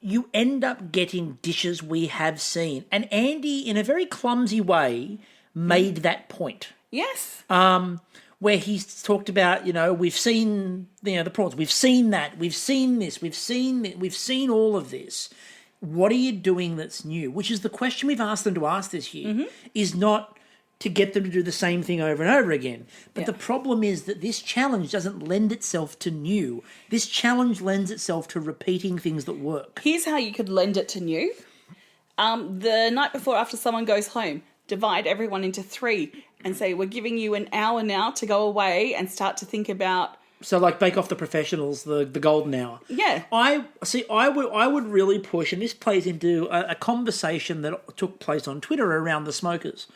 you end up getting dishes we have seen. And Andy, in a very clumsy way, made that point. Yes. Where he's talked about, we've seen, the prawns. We've seen that. We've seen this. We've seen all of this. What are you doing that's new? Which is the question we've asked them to ask this year, is not to get them to do the same thing over and over again. But the problem is that this challenge doesn't lend itself to new. This challenge lends itself to repeating things that work. Here's how you could lend it to new. The night before, after someone goes home, divide everyone into 3 and say, we're giving you an hour now to go away and start to think about... So, like, Bake Off the Professionals, the golden hour. Yeah. I would really push, and this plays into a conversation that took place on Twitter around the smokers.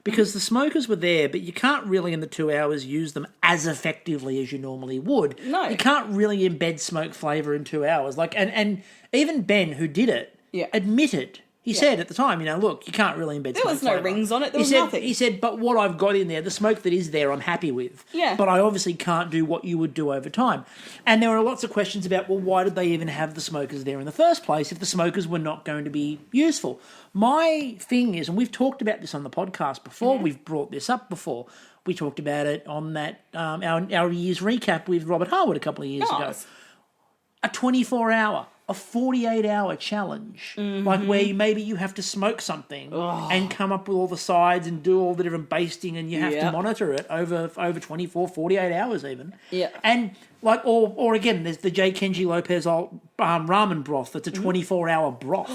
Because the smokers were there, but you can't really in the 2 hours use them as effectively as you normally would. No. You can't really embed smoke flavour in 2 hours. Like, and even Ben, who did it, admitted, he said at the time, look, you can't really embed smoke flavour. There was no rings on it, there was nothing. He said, but what I've got in there, the smoke that is there, I'm happy with. Yeah. But I obviously can't do what you would do over time. And there were lots of questions about, well, why did they even have the smokers there in the first place if the smokers were not going to be useful? My thing is, and we've talked about this on the podcast before, we've brought this up before. We talked about it on that our year's recap with Robert Harwood a couple of years ago. A 24-hour, a 48-hour challenge, like where maybe you have to smoke something and come up with all the sides and do all the different basting, and you have to monitor it over 24, 48 hours even. Yeah. And like, or again, there's the J. Kenji Lopez ramen broth. That's a 24-hour broth.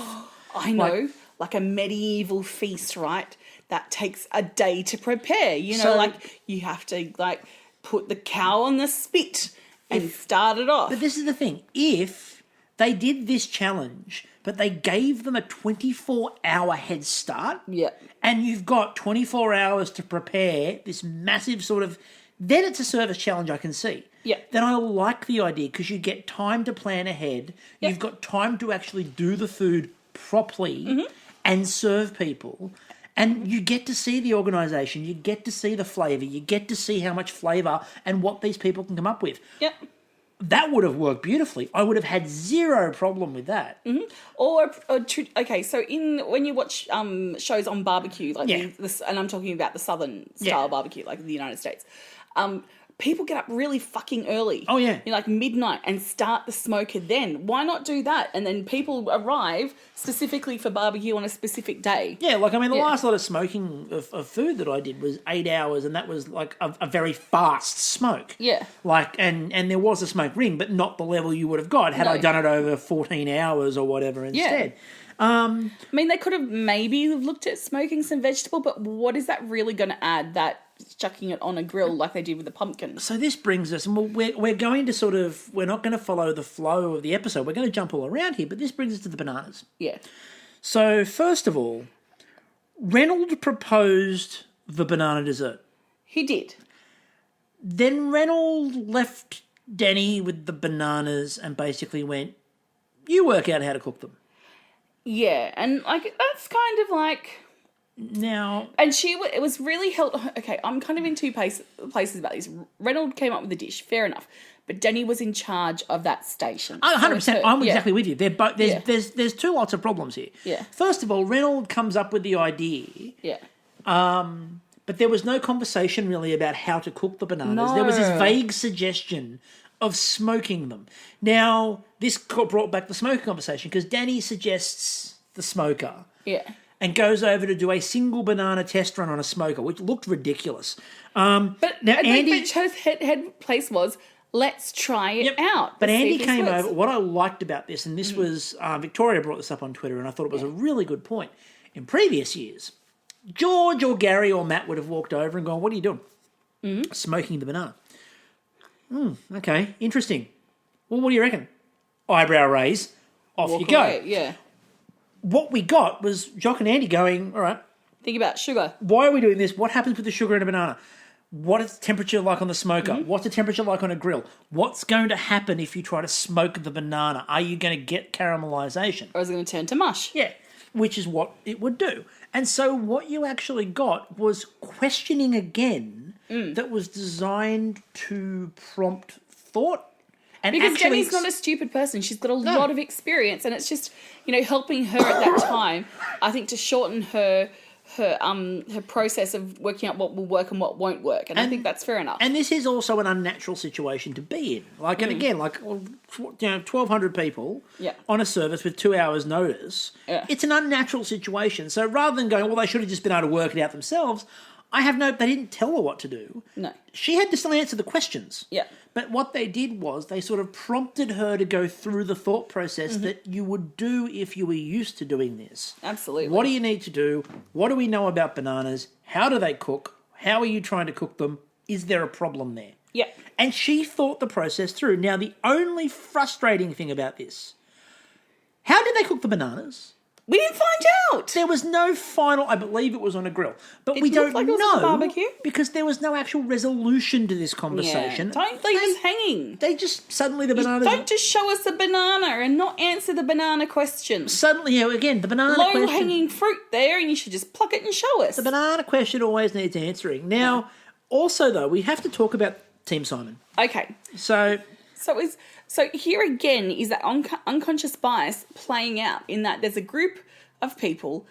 I know. Like a medieval feast, right? That takes a day to prepare. Like you have to like put the cow on the spit and start it off. But this is the thing. If they did this challenge but they gave them a 24-hour head start. Yeah. And you've got 24 hours to prepare this massive sort of... Then it's a service challenge I can see. Yeah. Then I like the idea because you get time to plan ahead. Yeah. You've got time to actually do the food properly and serve people. And you get to see the organisation. You get to see the flavour. You get to see how much flavour and what these people can come up with. Yep. That would have worked beautifully. I would have had zero problem with that. Okay, so when you watch shows on barbecue, like Yeah. and I'm talking about the southern style barbecue, like in the United States, people get up really fucking early. Oh, yeah. Like midnight and start the smoker then. Why not do that? And then people arrive specifically for barbecue on a specific day. Yeah, like, I mean, the last lot of smoking of food that I did was 8 hours, and that was, like, a very fast smoke. Yeah. Like, and there was a smoke ring, but not the level you would have got had I done it over 14 hours or whatever instead. I mean, they could have maybe looked at smoking some vegetable, but what is that really going to add, that chucking it on a grill like they did with the pumpkins? So this brings us, and we're going to sort of, we're not going to follow the flow of the episode. We're going to jump all around here, but this brings us to the bananas. Yeah. So first of all, Reynolds proposed the banana dessert. He did. Then Reynolds left Denny with the bananas and basically went, you work out how to cook them. Yeah, and like that's kind of like... Now... And it was really helpful. Okay, I'm kind of in two places about this. Reynolds came up with the dish, fair enough. But Denny was in charge of that station. 100%. I'm exactly with you. There's two lots of problems here. Yeah. First of all, Reynolds comes up with the idea. Yeah. But there was no conversation really about how to cook the bananas. No. There was this vague suggestion of smoking them. Now, this brought back the smoker conversation because Danny suggests the smoker. Yeah. And goes over to do a single banana test run on a smoker, which looked ridiculous. But now Andy... His head place was, let's try it out. But Andy came over. What I liked about this, and this was... Victoria brought this up on Twitter, and I thought it was a really good point. In previous years, George or Gary or Matt would have walked over and gone, what are you doing? Smoking the banana. Okay, interesting. Well, what do you reckon? Eyebrow raise. Off you go. Away, yeah. What we got was Jock and Andy going, all right, think about sugar. Why are we doing this? What happens with the sugar in a banana? What is the temperature like on the smoker? What's the temperature like on a grill? What's going to happen if you try to smoke the banana? Are you going to get caramelization? Or is it going to turn to mush? Yeah, which is what it would do. And so what you actually got was questioning again that was designed to prompt thought. And because Jenny's not a stupid person. She's got a lot of experience, and it's just, helping her at that time, I think, to shorten her process of working out what will work and what won't work. And I think that's fair enough. And this is also an unnatural situation to be in. Like, and again, 1,200 people on a service with 2 hours notice. Yeah. It's an unnatural situation. So rather than going, well, they should have just been able to work it out themselves, they didn't tell her what to do. No. She had to still answer the questions. Yeah. But what they did was they sort of prompted her to go through the thought process that you would do if you were used to doing this. Absolutely. What do you need to do? What do we know about bananas? How do they cook? How are you trying to cook them? Is there a problem there? Yeah. And she thought the process through. Now, the only frustrating thing about this, how did they cook the bananas? We didn't find out. There was no final... I believe it was on a grill. But we don't like it was on a barbecue. Because there was no actual resolution to this conversation. Yeah. Don't leave us hanging. They just suddenly the bananas... Don't just show us the banana and not answer the banana question. Suddenly, again, the banana question... Low-hanging fruit there, and you should just pluck it and show us. The banana question always needs answering. Now, also, though, we have to talk about Team Simon. Okay. So here again is that unconscious bias playing out in that there's a group of people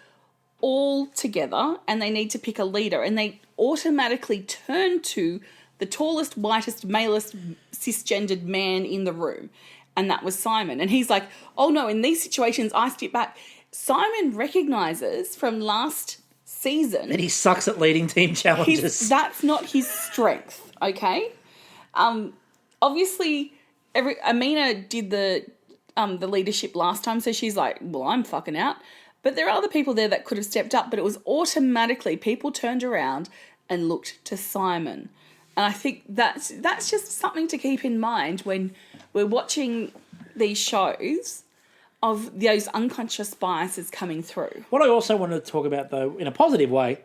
all together and they need to pick a leader, and they automatically turn to the tallest, whitest, malest, cisgendered man in the room. And that was Simon. And he's like, oh no, in these situations, I step back. Simon recognises from last season that he sucks at leading team challenges. That's not his strength, okay? Obviously... Amina did the leadership last time, so she's like, well, I'm fucking out. But there are other people there that could have stepped up, but it was automatically people turned around and looked to Simon. And I think that's just something to keep in mind when we're watching these shows. of those unconscious biases coming through. What I also wanted to talk about, though, in a positive way,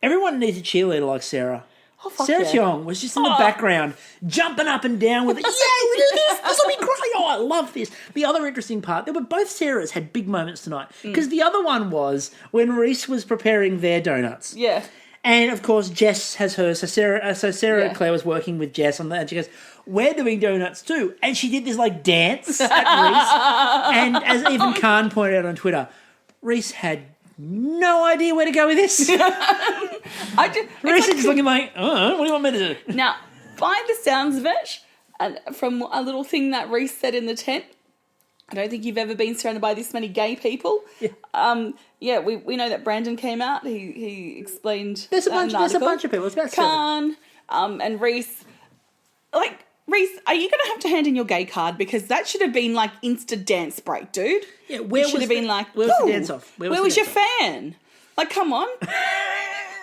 everyone needs a cheerleader like Sarah. Oh, fuck Sarah yeah. Tiong was just in the background, jumping up and down with it. Yay, we do this! This will be great! Oh, I love this. The other interesting part, both Sarahs had big moments tonight. Because the other one was when Reese was preparing their donuts. Yeah. And, of course, Jess has hers. So Sarah Claire was working with Jess on that, and she goes, we're doing donuts too. And she did this, dance at Reese. And as even Khan pointed out on Twitter, Reese had no idea where to go with this. Reese is just looking what do you want me to do? Now, by the sounds of it, and from a little thing that Reese said in the tent, I don't think you've ever been surrounded by this many gay people. Yeah. We know that Brandon came out. He explained. There's a bunch of people. It's about Khan, and Reese. Reese, are you going to have to hand in your gay card? Because that should have been instant dance break, dude. Yeah, where should have been where was the dance off? Where was your fan? Come on.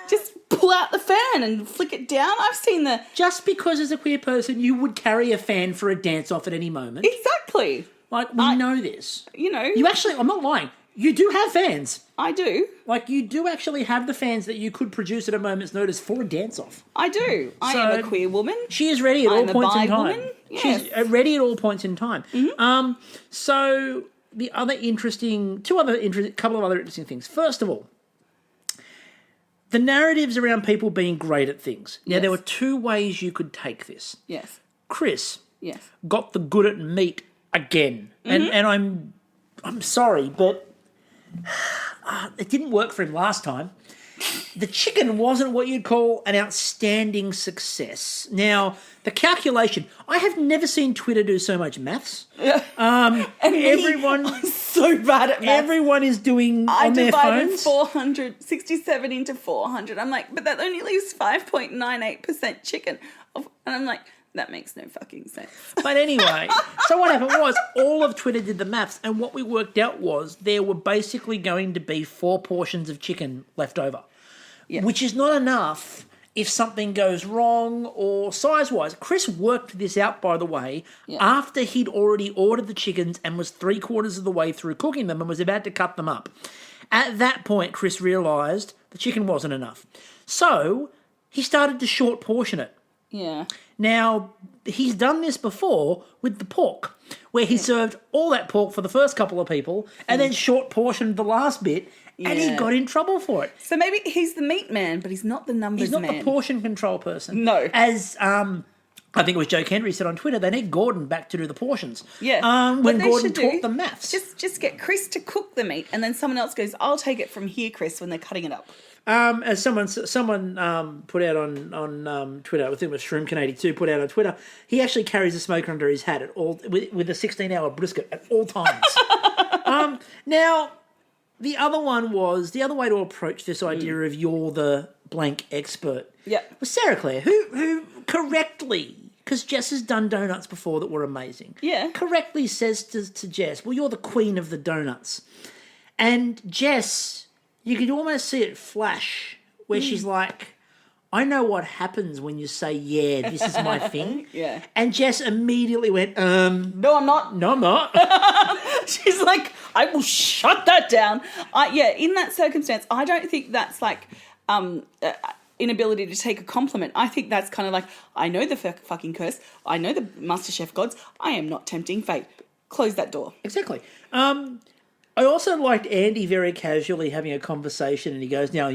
Just pull out the fan and flick it down. I've seen the... Just because as a queer person you would carry a fan for a dance off at any moment. Exactly. We know this. You actually, I'm not lying, you do have fans. I do. You do actually have the fans that you could produce at a moment's notice for a dance-off. I do. I am a queer woman. She is ready at all points in time. Woman. Yes. She's ready at all points in time. Mm-hmm. So the other couple of other interesting things. First of all, the narratives around people being great at things. Now, there were two ways you could take this. Yes. Chris got the good at meat again. Mm-hmm. And I'm sorry, but it didn't work for him last time. The chicken wasn't what you'd call an outstanding success. Now, the calculation, I have never seen Twitter do so much maths. Everyone's so bad at maths. Everyone is doing on their phones. I divided 467 into 400. I'm like, but that only leaves 5.98% chicken. And I'm like, that makes no fucking sense. But anyway, so what happened was all of Twitter did the maths, and what we worked out was there were basically going to be 4 portions of chicken left over, which is not enough if something goes wrong or size-wise. Chris worked this out, by the way, after he'd already ordered the chickens and was 3/4 of the way through cooking them and was about to cut them up. At that point, Chris realised the chicken wasn't enough. So he started to short portion it. Yeah. Now, he's done this before with the pork, where he served all that pork for the first couple of people and then short portioned the last bit, and he got in trouble for it. So maybe he's the meat man, but he's not the numbers man. He's not the portion control person. No. As I think it was Joe Kendry said on Twitter, they need Gordon back to do the portions. Yeah. When Gordon taught the maths. Just get Chris to cook the meat, and then someone else goes, I'll take it from here, Chris, when they're cutting it up. As someone put out on Twitter, I think it was Shroomkin82 put out on Twitter, he actually carries a smoker under his hat with a 16-hour brisket at all times. Now, the other way to approach this idea of you're the blank expert was Sarah Claire, who correctly, because Jess has done donuts before that were amazing, correctly says to Jess, well, you're the queen of the donuts. And Jess... you could almost see it flash where she's like, I know what happens when you say, yeah, this is my thing. And Jess immediately went, no, I'm not. No, I'm not. She's like, I will shut that down. In that circumstance, I don't think that's inability to take a compliment. I think that's kind of like, I know the fucking curse. I know the Mastechef gods. I am not tempting fate. Close that door. Exactly. I also liked Andy very casually having a conversation, and he goes, now,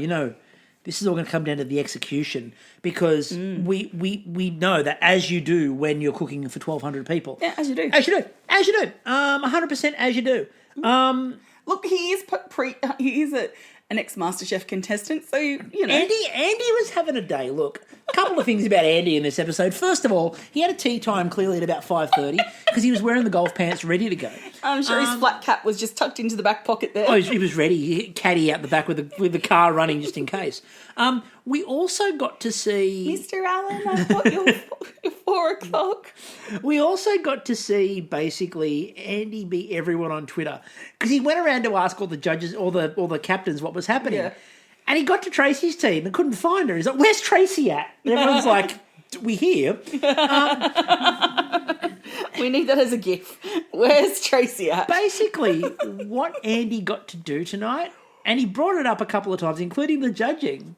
this is all going to come down to the execution, because we know that as you do when you're cooking for 1,200 people. Yeah, as you do. 100% as you do. Look, he is an ex-Mastechef contestant, so, Andy was having a day. Look, a couple of things about Andy in this episode. First of all, he had a tea time clearly at about 5:30 because he was wearing the golf pants ready to go. I'm sure his flat cap was just tucked into the back pocket there. Oh, he was ready. He caddy out the back with the car running just in case. We also got to see... Mr. Allen, I've got your 4 o'clock. We also got to see, basically, Andy beat everyone on Twitter because he went around to ask all the judges, all the captains what was happening. Yeah. And he got to Tracy's team and couldn't find her. He's like, where's Tracy at? And everyone's like, we here. We need that as a gif. Where's Tracy at? Basically, what Andy got to do tonight, and he brought it up a couple of times, including the judging,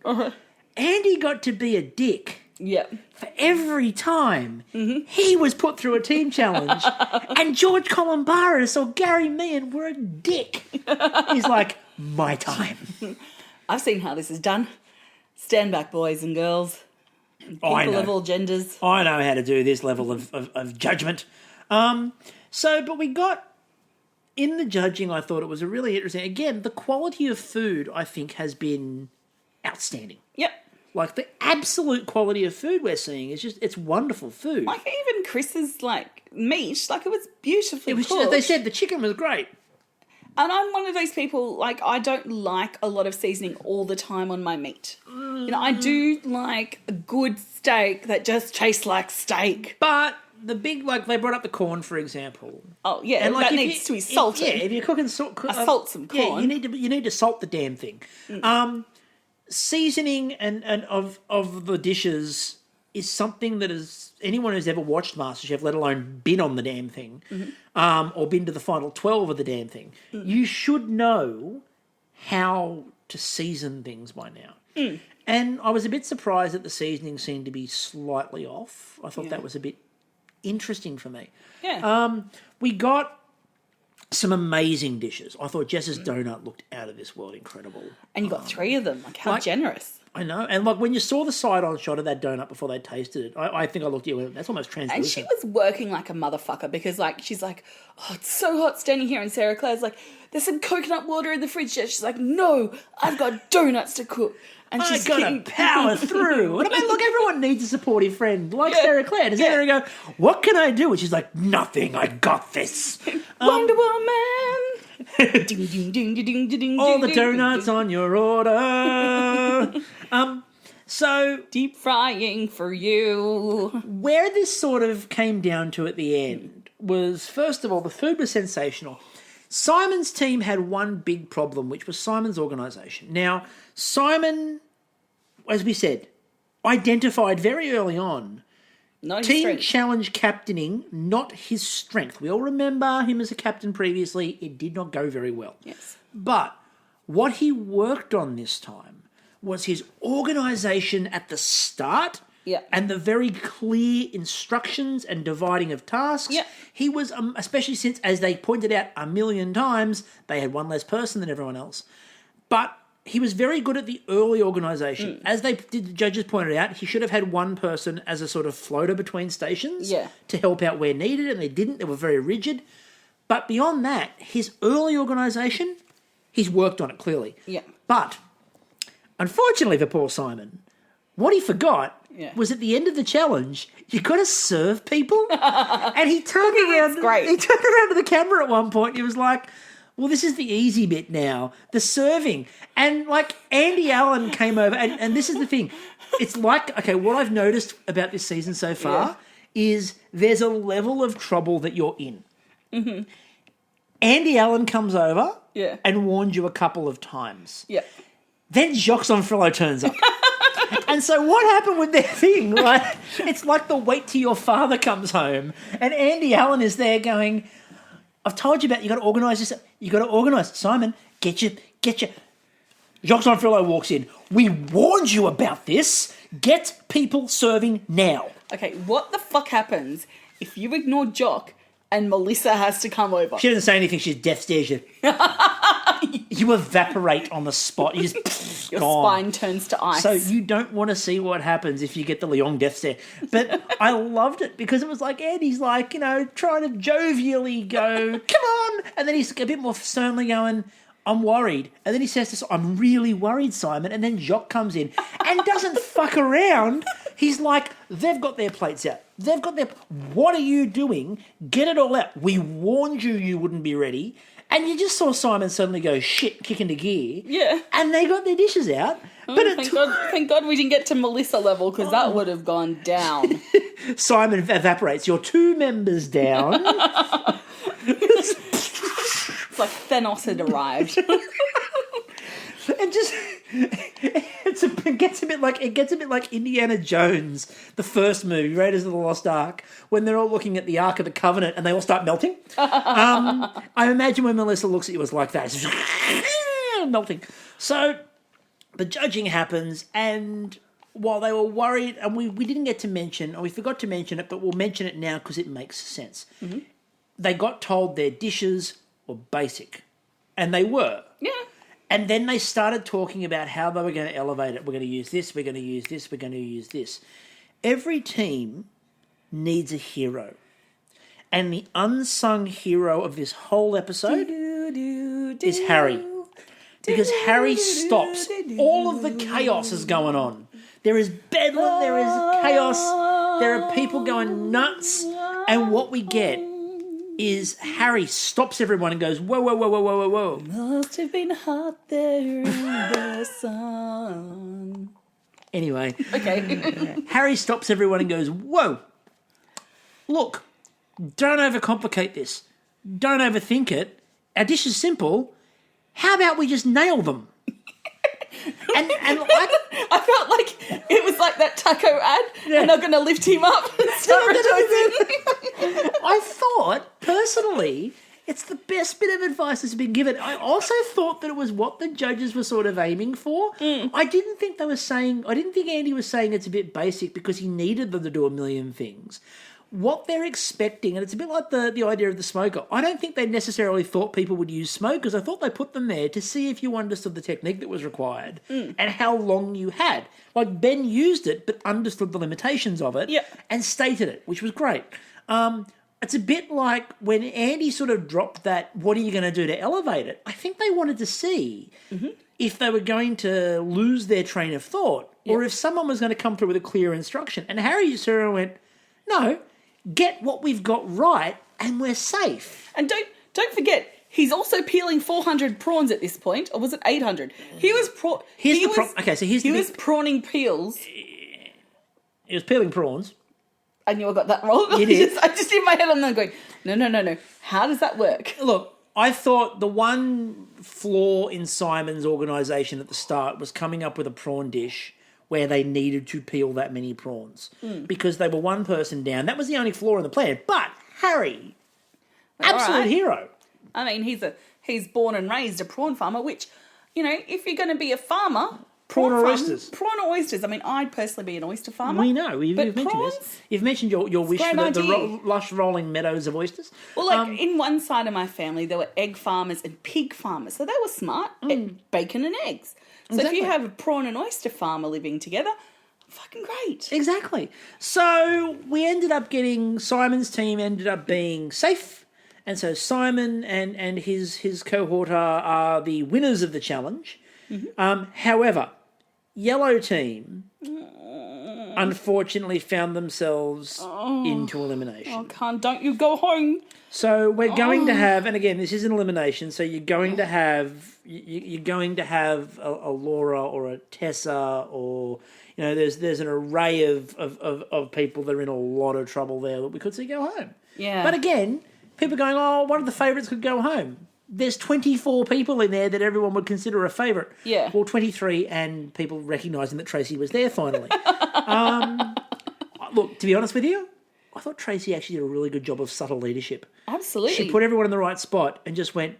Andy got to be a dick. Yeah. For every time he was put through a team challenge and George Columbaris or Gary Meehan were a dick. He's like, my time. I've seen how this is done. Stand back, boys and girls. People of all genders. I know how to do this level of judgment. But we got, in the judging, I thought it was a really interesting, again, the quality of food, I think, has been outstanding. Yep. Like, the absolute quality of food we're seeing is just, it's wonderful food. Like, even Chris's, meat, it was beautifully cooked. As they said, the chicken was great. And I'm one of those people, I don't like a lot of seasoning all the time on my meat. I do like a good steak that just tastes like steak. But the big, they brought up the corn, for example. Oh, yeah, and that needs to be salted. If you're cooking... salt some corn. Yeah, you need to salt the damn thing. Seasoning and of the dishes is something that is anyone who's ever watched MasterChef, let alone been on the damn thing, or been to the final 12 of the damn thing, you should know how to season things by now. And I was a bit surprised that the seasoning seemed to be slightly off. I thought that was a bit interesting for me. Yeah. We got some amazing dishes. I thought Jess's donut looked out of this world incredible. And you got 3 of them. How generous. I know. And when you saw the side-on shot of that donut before they tasted it, I think I looked at you and went, that's almost translucent. And she was working like a motherfucker because, she's like, oh, it's so hot standing here. And Sarah Claire's like, there's some coconut water in the fridge. She's like, no, I've got donuts to cook. And she's got to power through. And look, everyone needs a supportive friend like Sarah Claire. Does Sarah go, what can I do? And she's like, nothing, I got this. Wonder Woman. Ding, ding, ding, ding, ding, ding, all the donuts on your order. So deep frying for you. Where this sort of came down to at the end was, first of all, the food was sensational. Simon's team had one big problem, which was Simon's organisation. Now, Simon, as we said, identified very early on team challenge captaining, not his strength. We all remember him as a captain previously. It did not go very well. Yes. But what he worked on this time was his organisation at the start and the very clear instructions and dividing of tasks. Yeah. He was, especially since, as they pointed out a million times, they had one less person than everyone else. But he was very good at the early organisation. As the judges pointed out, he should have had one person as a sort of floater between stations to help out where needed, and they didn't. They were very rigid. But beyond that, his early organisation, he's worked on it clearly. Yeah. But unfortunately for Paul Simon, what he forgot was at the end of the challenge, you got to serve people. And he turned around. Great. He turned around to the camera at one point. He was like, well, this is the easy bit now, the serving. And Andy Allen came over, and this is the thing. It's what I've noticed about this season so far is there's a level of trouble that you're in. Mm-hmm. Andy Allen comes over and warns you a couple of times. Yeah. Then Jacques Onfrillo turns up. And so what happened with their thing? It's like the wait till your father comes home. And Andy Allen is there going, I've told you about, you got to organise this. You got to organise. Simon, get your. Jacques Onfrillo walks in. We warned you about this. Get people serving now. Okay, what the fuck happens if you ignore Jock and Melissa has to come over? She doesn't say anything. She just death stares you. You evaporate on the spot. You just Your gone. spine turns to ice. So you don't want to see what happens if you get the Leon death stare. But I loved it because it was Andy's trying to jovially go, come on. And then he's a bit more sternly going, I'm worried. And then he says this, I'm really worried, Simon. And then Jacques comes in and doesn't fuck around. He's like, they've got their plates out. What are you doing? Get it all out. We warned you wouldn't be ready. And you just saw Simon suddenly go, shit, kick into gear. Yeah. And they got their dishes out. Thank God we didn't get to Melissa level because that would have gone down. Simon evaporates. You're 2 members down. It's like Thanos had arrived. And just it gets a bit like Indiana Jones, the first movie, Raiders of the Lost Ark, when they're all looking at the Ark of the Covenant and they all start melting. I imagine when Melissa looks at you, it was like that, it's melting. So the judging happens, and while they were worried, and we didn't get to mention, or we forgot to mention it, but we'll mention it now because it makes sense. Mm-hmm. They got told their dishes were basic, and they were. Yeah. And then they started talking about how they were going to elevate it. We're going to use this, we're going to use this, we're going to use this. Every team needs a hero. And the unsung hero of this whole episode is Harry. Because Harry stops all of the chaos is going on. There is bedlam, there is chaos, there are people going nuts, and what we get is Harry stops everyone and goes, whoa, whoa, whoa, whoa, whoa, whoa, whoa. Must have been hot there in the sun. Anyway. Okay. Harry stops everyone and goes, whoa, look, don't overcomplicate this. Don't overthink it. Our dish is simple. How about we just nail them? And I felt like it was like that taco ad, and they're going to lift him up and start rejoicing. I thought, personally, it's the best bit of advice that's been given. I also thought that it was what the judges were sort of aiming for. I didn't think Andy was saying it's a bit basic because he needed them to do a million things. What they're expecting, and it's a bit like the idea of the smoker, I don't think they necessarily thought people would use smokers. I thought they put them there to see if you understood the technique that was required and how long you had. Like, Ben used it but understood the limitations of it and stated it, which was great. It's a bit like when Andy sort of dropped that, what are you going to do to elevate it? I think they wanted to see if they were going to lose their train of thought or if someone was going to come through with a clear instruction. And Harry just sort of went, no, get what we've got right and we're safe. And don't forget, he's also peeling 400 prawns at this point, or was it 800? He was prawning peels. He was peeling prawns. I knew I got that wrong. You did. I just in my head I'm then going, no. How does that work? Look, I thought the one flaw in Simon's organisation at the start was coming up with a prawn dish where they needed to peel that many prawns because they were one person down. That was the only flaw in the plan. But Harry, absolute hero. I mean, he's born and raised a prawn farmer, which, you know, if you're going to be a farmer... Prawn or oysters? Prawn or oysters. I mean, I'd personally be an oyster farmer. We know. You've mentioned this. You've mentioned your wish for the lush rolling meadows of oysters. Well, in one side of my family, there were egg farmers and pig farmers. So they were smart. Bacon and eggs. So if you have a prawn and oyster farmer living together, fucking great. Exactly. So we ended up Simon's team ended up being safe. And so Simon and his cohort are the winners of the challenge. However, Yellow team unfortunately found themselves into elimination. Don't you go home. So we're going to have, and again, this is an elimination, so you're going to have a Laura or a Tessa, or, you know, there's an array of people that are in a lot of trouble there that we could see go home. Yeah. But again, people are going, one of the favourites could go home. There's 24 people in there that everyone would consider a favourite. Yeah. Well, 23 and people recognising that Tracy was there finally. Look, to be honest with you, I thought Tracy actually did a really good job of subtle leadership. Absolutely. She put everyone in the right spot and just went,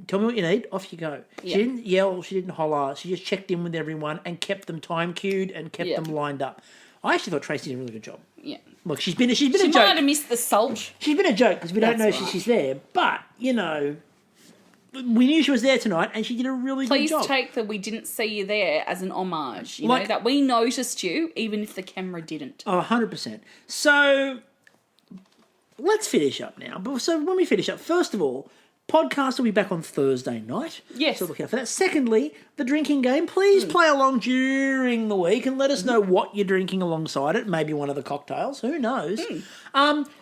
tell me what you need, off you go. Yeah. She didn't yell, she didn't holler, she just checked in with everyone and kept them time queued and kept them lined up. I actually thought Tracy did a really good job. Yeah. Look, she's been a joke. She might have missed the salt. She's been a joke because we don't know she's there. But, you know, we knew she was there tonight and she did a really good job. Please take that we didn't see you there as an homage. You know, that we noticed you even if the camera didn't. Oh, 100%. So let's finish up now. So when we finish up, first of all, podcast will be back on Thursday night. Yes. So look out for that. Secondly, the drinking game. Please play along during the week and let us know what you're drinking alongside it. Maybe one of the cocktails. Who knows?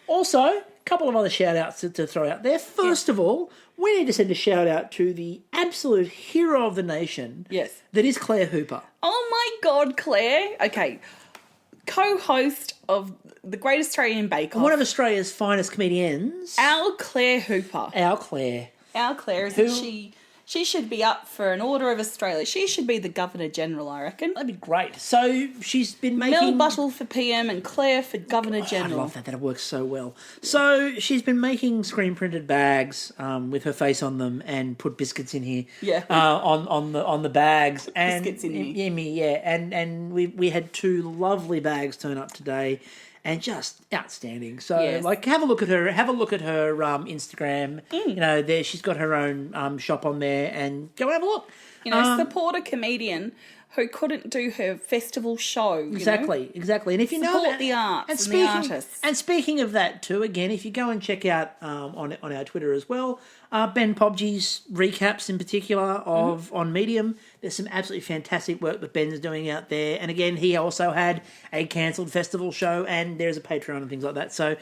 Also, a couple of other shout-outs to throw out there. First of all, we need to send a shout-out to the absolute hero of the nation. Yes. That is Claire Hooper. Oh, my God, Claire. Okay. Co-host of the Great Australian Bake Off. One of Australia's finest comedians. Our Claire Hooper. Our Claire. Isn't she She should be up for an Order of Australia. She should be the Governor General, I reckon. That'd be great. So she's been making... Mel Buttle for PM and Claire for Governor General. I love that. That works so well. So she's been making screen-printed bags with her face on them and put biscuits in here. Yeah. On the bags. And, Biscuits in here. Yeah. And we had 2 lovely bags turn up today. And just outstanding. So, Yes. have a look at her. Have a look at her Instagram. You know, there she's got her own shop on there, and go have a look. You know, support a comedian who couldn't do her festival show. Exactly. And if you Support the arts and the artists. And speaking of that too, again, if you go and check out on our Twitter as well, Ben Pobgy's recaps in particular of on Medium. There's some absolutely fantastic work that Ben's doing out there. And again, he also had a cancelled festival show, and there's a Patreon and things like that. So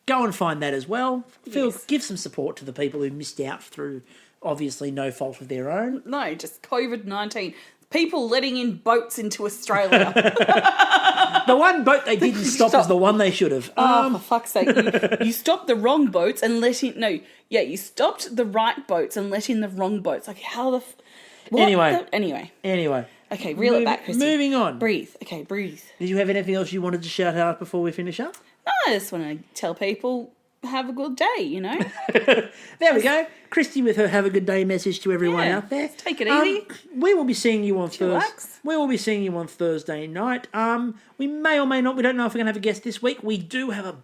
go and find that as well. Give some support to the people who missed out through obviously no fault of their own. No, just COVID-19. People letting in boats into Australia. The one boat they didn't stop is the one they should have. For fuck's sake. You stopped the wrong boats and let in... No, yeah, you stopped the right boats and let in the wrong boats. Like, how the... Anyway. Okay, reel it back, Kristie. Moving on. Breathe. Okay, breathe. Did you have anything else you wanted to shout out before we finish up? No, I just want to tell people, have a good day, you know? There we go. Kristie with her have a good day message to everyone out there. Take it easy. We will be seeing you on Relax. We will be seeing you on Thursday night. We may or may not. We don't know if we're going to have a guest this week. We do have a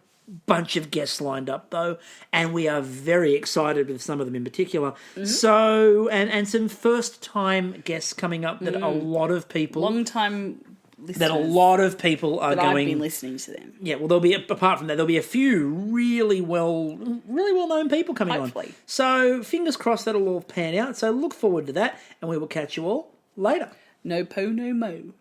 bunch of guests lined up though, and we are very excited with some of them in particular. So, and some first time guests coming up that a lot of people, Long time listeners. That a lot of people are But going. I've been listening to them. Yeah, well, there'll be apart from that, there'll be a few really well known people coming Hopefully. on. So fingers crossed that'll all pan out. So look forward to that, and we will catch you all later. No po, no mo.